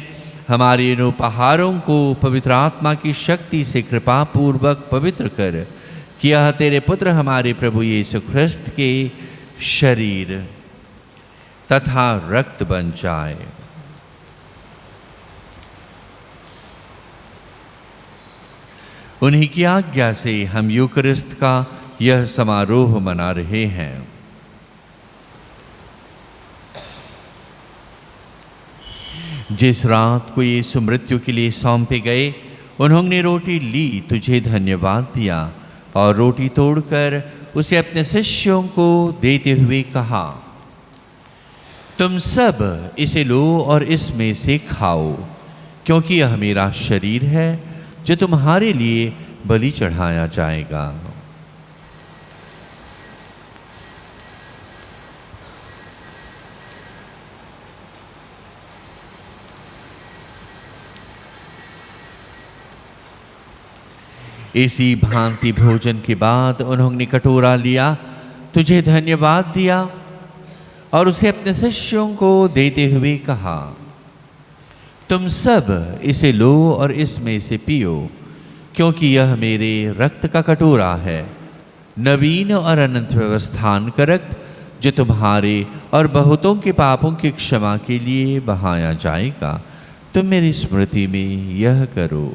हमारे इन उपहारों को पवित्र आत्मा की शक्ति से कृपा पूर्वक पवित्र कर, कि यह तेरे पुत्र हमारे प्रभु यीशु ख्रिस्त के शरीर तथा रक्त बन जाए। उन्हीं की आज्ञा से हम यूकरिस्त का यह समारोह मना रहे हैं। जिस रात को यीशु मृत्यु के लिए सौंपे गए, उन्होंने रोटी ली, तुझे धन्यवाद दिया और रोटी तोड़कर उसे अपने शिष्यों को देते हुए कहा, तुम सब इसे लो और इसमें से खाओ, क्योंकि यह मेरा शरीर है जो तुम्हारे लिए बलि चढ़ाया जाएगा। इसी भांति भोजन के बाद उन्होंने कटोरा लिया, तुझे धन्यवाद दिया और उसे अपने शिष्यों को देते हुए कहा, तुम सब इसे लो और इसमें से पियो, क्योंकि यह मेरे रक्त का कटोरा है, नवीन और अनंत व्यवस्थान का रक्त, जो तुम्हारे और बहुतों के पापों की क्षमा के लिए बहाया जाएगा। तुम मेरी स्मृति में यह करो।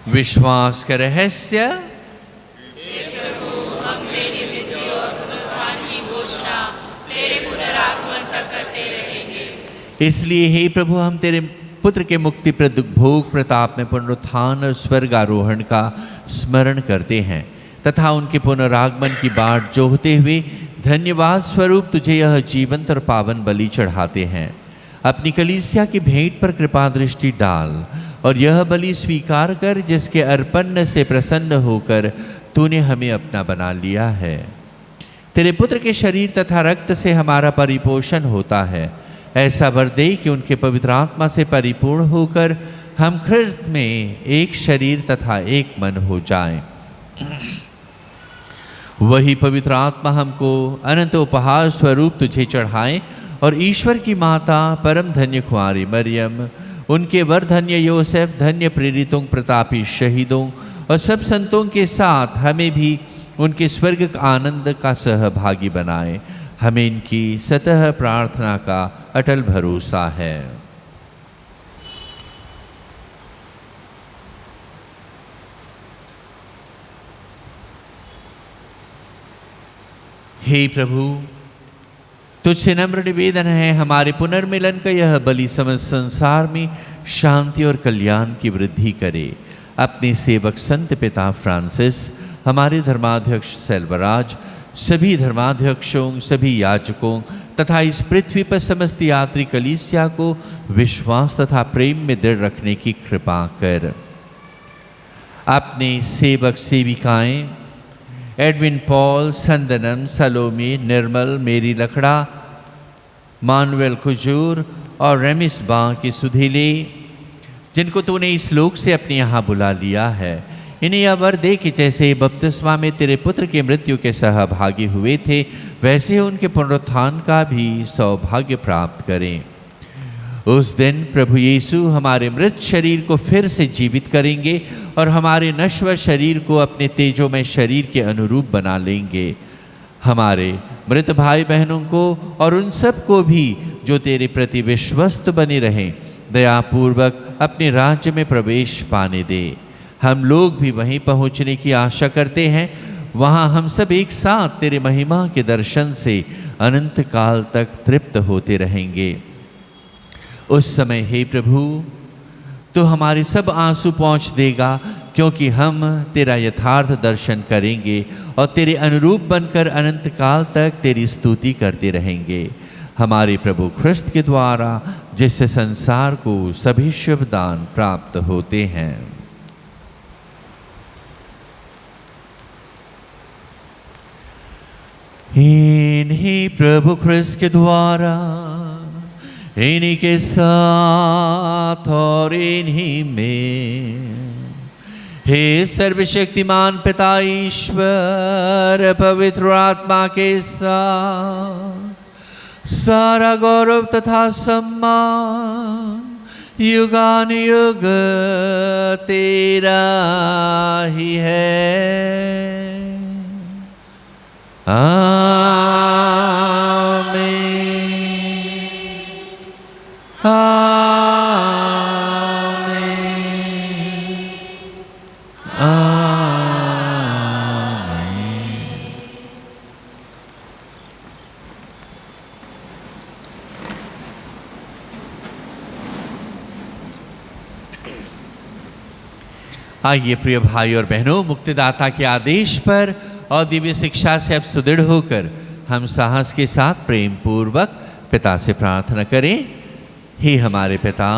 विश्वास का रहस्य। हम तेरी मृत्यु और पुनरुत्थान की घोषणा तेरे पुनरागमन तक करते रहेंगे। इसलिए हे प्रभु, हम तेरे पुत्र के मुक्तिप्रद भोग प्रताप में पुनरुत्थान और स्वर्गारोहण का स्मरण करते हैं तथा उनके पुनरागमन की बाट जोहते हुए धन्यवाद स्वरूप तुझे यह जीवंत और पावन बलि चढ़ाते हैं। अपनी कलीसिया की भेंट पर कृपा दृष्टि डाल और यह बलि स्वीकार कर, जिसके अर्पण से प्रसन्न होकर तूने हमें अपना बना लिया है। तेरे पुत्र के शरीर तथा रक्त से हमारा परिपोषण होता है। ऐसा वर दे कि उनके पवित्र आत्मा से परिपूर्ण होकर हम ख्रिस्त में एक शरीर तथा एक मन हो जाएं। वही पवित्र आत्मा हमको अनंत उपहार स्वरूप तुझे चढ़ाए और ईश्वर की माता परम धन्य कुंवारी मरियम, उनके वर धन्य योसेफ, धन्य प्रेरितों, प्रतापी शहीदों और सब संतों के साथ हमें भी उनके स्वर्ग आनंद का सहभागी बनाए। हमें इनकी सतह प्रार्थना का अटल भरोसा है। हे प्रभु, तुझसे नम्र निवेदन है, हमारे पुनर्मिलन का यह बलि समस्त संसार में शांति और कल्याण की वृद्धि करे। अपने सेवक संत पिता फ्रांसिस, हमारे धर्माध्यक्ष सेल्वराज, सभी धर्माध्यक्षों, सभी याजकों तथा इस पृथ्वी पर समस्त यात्री कलीसिया को विश्वास तथा प्रेम में दृढ़ रखने की कृपा कर। अपने सेवक सेविकाएं एडविन पॉल, संदनम, सलोमी, निर्मल, मेरी लकड़ा, मानुएल कुजूर और रेमिस बा की सुधीले, जिनको तूने इस लोक से अपने यहाँ बुला लिया है, इन्हें यह वर दे कि जैसे बपतिस्मा में तेरे पुत्र के मृत्यु के सहभागी हुए थे, वैसे उनके पुनरुत्थान का भी सौभाग्य प्राप्त करें। उस दिन प्रभु यीशु हमारे मृत शरीर को फिर से जीवित करेंगे और हमारे नश्वर शरीर को अपने तेजोमय शरीर के अनुरूप बना लेंगे। हमारे मृत भाई बहनों को और उन सब को भी जो तेरे प्रति विश्वस्त बने रहें, दयापूर्वक अपने राज्य में प्रवेश पाने दे। हम लोग भी वहीं पहुंचने की आशा करते हैं। वहां हम सब एक साथ तेरे महिमा के दर्शन से अनंत काल तक तृप्त होते रहेंगे। उस समय हे प्रभु, तो हमारे सब आंसू पोंछ देगा, क्योंकि हम तेरा यथार्थ दर्शन करेंगे और तेरे अनुरूप बनकर अनंत काल तक तेरी स्तुति करते रहेंगे। हमारे प्रभु ख्रिस्त के द्वारा, जिससे संसार को सभी शुभ दान प्राप्त होते हैं। इन्हीं प्रभु ख्रिस्त के द्वारा, इन्हीं के साथ और इन्हीं में, हे सर्वशक्तिमान पिता ईश्वर, पवित्र आत्मा के साथ सारा गौरव तथा सम्मान युगानुयुग तेरा ही है। आइए प्रिय भाई और बहनों, मुक्तिदाता के आदेश पर और दिव्य शिक्षा से अब सुदृढ़ होकर हम साहस के साथ प्रेम पूर्वक पिता से प्रार्थना करें। हे हमारे पिता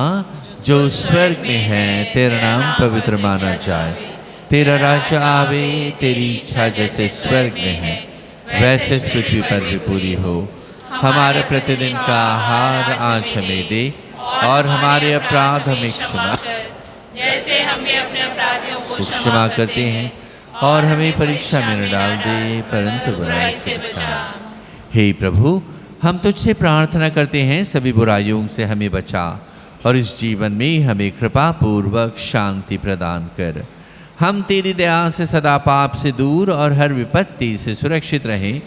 जो स्वर्ग में है, तेरा नाम पवित्र माना जाए, तेरा राज्य आवे, तेरी इच्छा जैसे स्वर्ग में है वैसे इस पृथ्वी पर भी पूरी हो। हमारे प्रतिदिन का आहार आज हमें दे और हमारे अपराध हमें क्षमा जैसे हमें अपने अपराधियों को क्षमा करते हैं, और हमें परीक्षा में न डाल दे परंतु बुराई से बचा। हे प्रभु, हम तुझसे प्रार्थना करते हैं सभी बुराइयों से हमें बचा और इस जीवन में हमें कृपा पूर्वक शांति प्रदान कर। हम तेरी दया से सदा पाप से दूर और हर विपत्ति से सुरक्षित रहें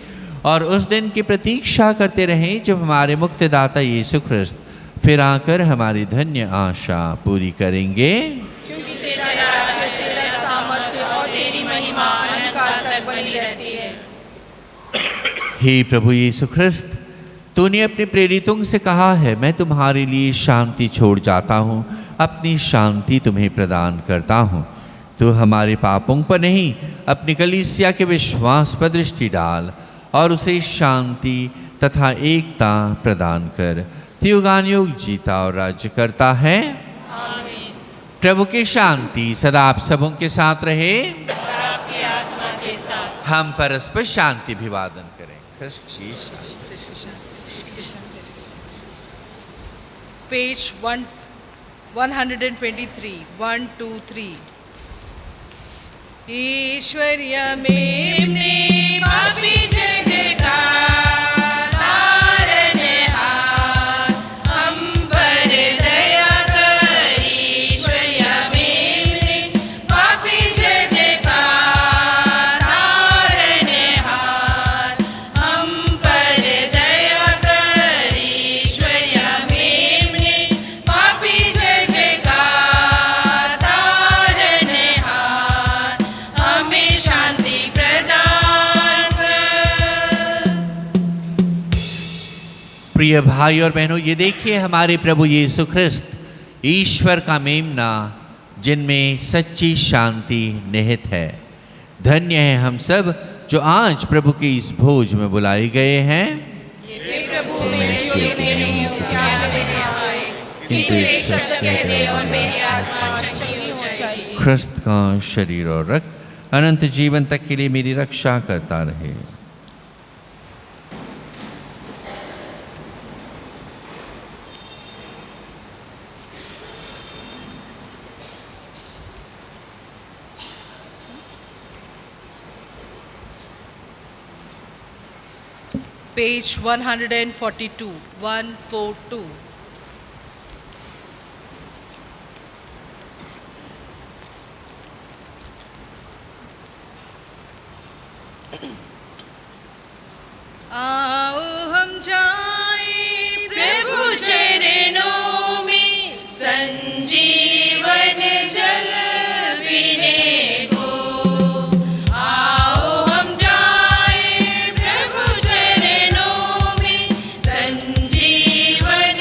और उस दिन की प्रतीक्षा करते रहें जब हमारे मुक्तिदाता यीशु ख्रिस्त फिर आकर हमारी धन्य आशा पूरी करेंगे। क्योंकि तेरा राज्य, तेरा सामर्थ्य और तेरी महिमा अनंतकाल तक बनी रहती है। हे प्रभु यीशु ख्रिस्त, तूने अपने प्रेरितों से कहा है, मैं तुम्हारे लिए शांति छोड़ जाता हूँ, अपनी शांति तुम्हें प्रदान करता हूँ। तो हमारे पापों पर नहीं, अपनी कलीसिया के विश्वास पर दृष्टि डाल और उसे शांति तथा एकता प्रदान कर। युगानुयुग जीता और राज्य करता है। प्रभु की शांति सदा आप सबों के साथ रहे और आपकी आत्मा के साथ। हम परस्पर शांति अभिवादन करें। ख्रिस्त जी शांति। पेज 123 1 2 3। ईश्वर्य में पापी जग का तारनहार, हम पर दया कर। ईश्वर्य में पापी जग का तारनहार, हम पर दया कर। ईश्वर्य में पापी जग का तारनहार, हमें शांति प्रदान कर। प्रिय भाई और बहनों, ये देखिए हमारे प्रभु यीशु ख्रिस्त ईश्वर का मेमना, जिनमें सच्ची शांति निहित है। धन्य है हम सब जो आज प्रभु के इस भोज में बुलाए गए हैं। हे प्रभु, मैं योग्य नहीं हूँ कि आप मेरे यहाँ आए, किंतु एक शब्द कहते और मेरी आत्मा चंगी हो जाएगी। ख्रिस्त का शरीर और रक्त अनंत जीवन तक के लिए मेरी रक्षा करता रहे। पेज 142 142। आओ हम जाएं प्रभु चरणों में, संजीवन जल पीने को। आओ हम जाएं प्रभु चरणों में, संजीवन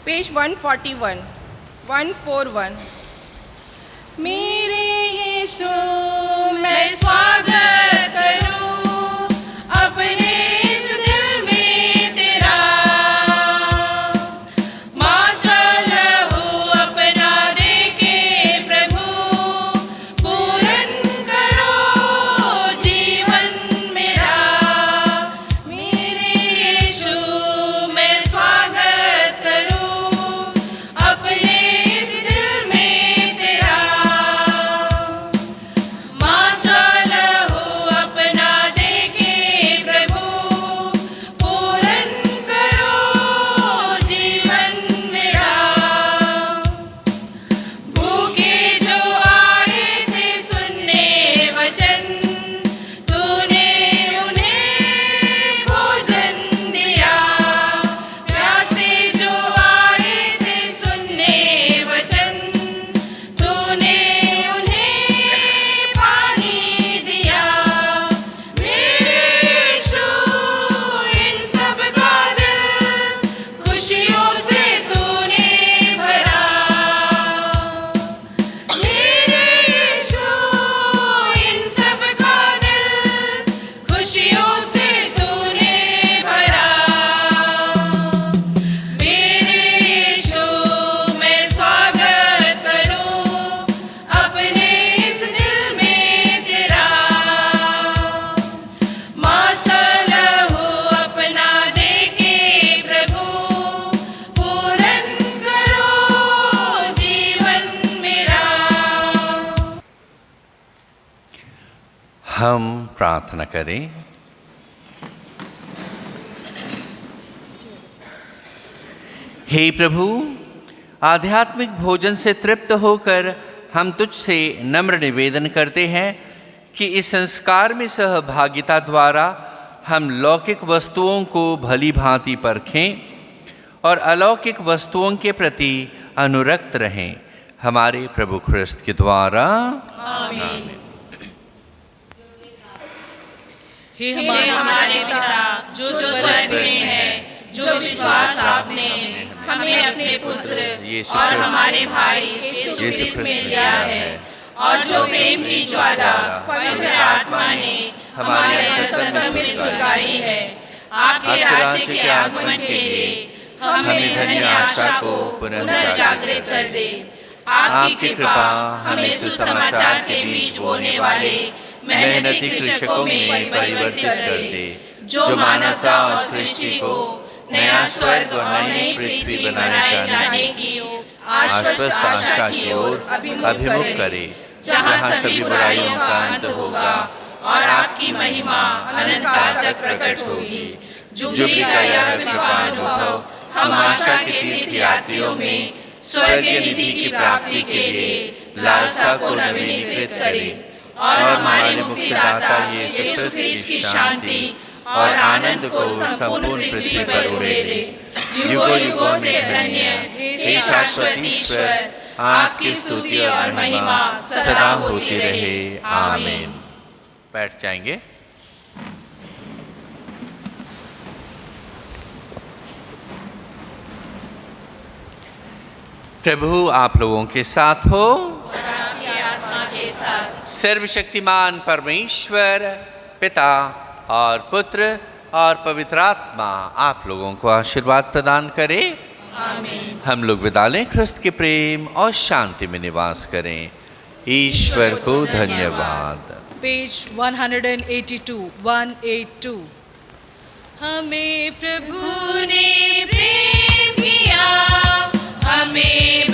पेज 141 141। मेरे यीशु मैं स्वागत करूं अपने इस दिल में तेरा, माशाअल्लाह अपना दे के प्रभु पूरन करो जीवन मेरा। मेरे यीशु मैं स्वागत करूं अपने इस दिल में तेरा, माशाअल्लाह अपना दे के प्रभु पूरन करो जीवन मेरा। भूखे जो आए थे सुनने वचन, तूने उन्हें भोजन दिया। प्यासे जो आए थे सुनने वचन, तूने उन्हें पानी दिया। मेरे यीशु इन सब का दिल खुशियों से तूने भरा। मेरे यीशु इन सब का दिल खुशियों से तूने भरा। मेरे यीशु मैं स्वागत करूं अपने इस दिल में तेरा, माशाअल्लाह अपना दे के प्रभु पूरन करो जीवन मेरा। हम प्रार्थना करें। हे प्रभु, आध्यात्मिक भोजन से तृप्त होकर हम तुझसे नम्र निवेदन करते हैं कि इस संस्कार में सहभागिता द्वारा हम लौकिक वस्तुओं को भली भांति परखें और अलौकिक वस्तुओं के प्रति अनुरक्त रहें। हमारे प्रभु ख्रिस्त के द्वारा आमीन। हे हमारे पिता जो स्वर्ग में है, जो विश्वास आपने हमें अपने पुत्र और हमारे भाई यीशु क्रिस्त में दिया है, और जो प्रेम की ज्वाला पवित्र आत्मा ने हमारे अंतरंग में सुलगाई है, आपके राज्य के आगमन के लिए हमें धन्य आशा को पुनर्जागृत कर दे। आपकी कृपा हमें सुसमाचार के बीच बोने वाले मेहनती कृषकों में परिवर्तित कर दे, जो मानवता और सृष्टि को नया स्वर्ग और नई पृथ्वी बनाए जाने की आश्वस्त आशा की ओर अभिमुख करे, जहाँ सभी बुराइयों का अंत होगा और आपकी महिमा अनंत काल तक प्रकट होगी। जुबली का यह कृपानुभव हम आशा के तीर्थ यात्रियों में स्वर्गीय निधि की प्राप्ति के लिए लालसा को नवीनीकृत करे, और हमारे मुक्तिदाता यीशु ख्रीस्त की शांति और आनंद को संपूर्ण पृथ्वी पर उड़े ले। युगों युगों से धन्य हे शाश्वत ईश्वर, आपकी स्तुति और महिमा सदा होती रहे। आमीन। बैठ जाएंगे। प्रभु आप लोगों के साथ हो, आपकी आत्मा के साथ। सर्वशक्तिमान परमेश्वर पिता और पुत्र और पवित्र आत्मा आप लोगों को आशीर्वाद प्रदान करे। आमीन। हम लोग विदा लें। ख्रिस्त के प्रेम और शांति में निवास करें। ईश्वर को धन्यवाद। पेज 182 182। हमें प्रभु ने प्रेम किया, हमें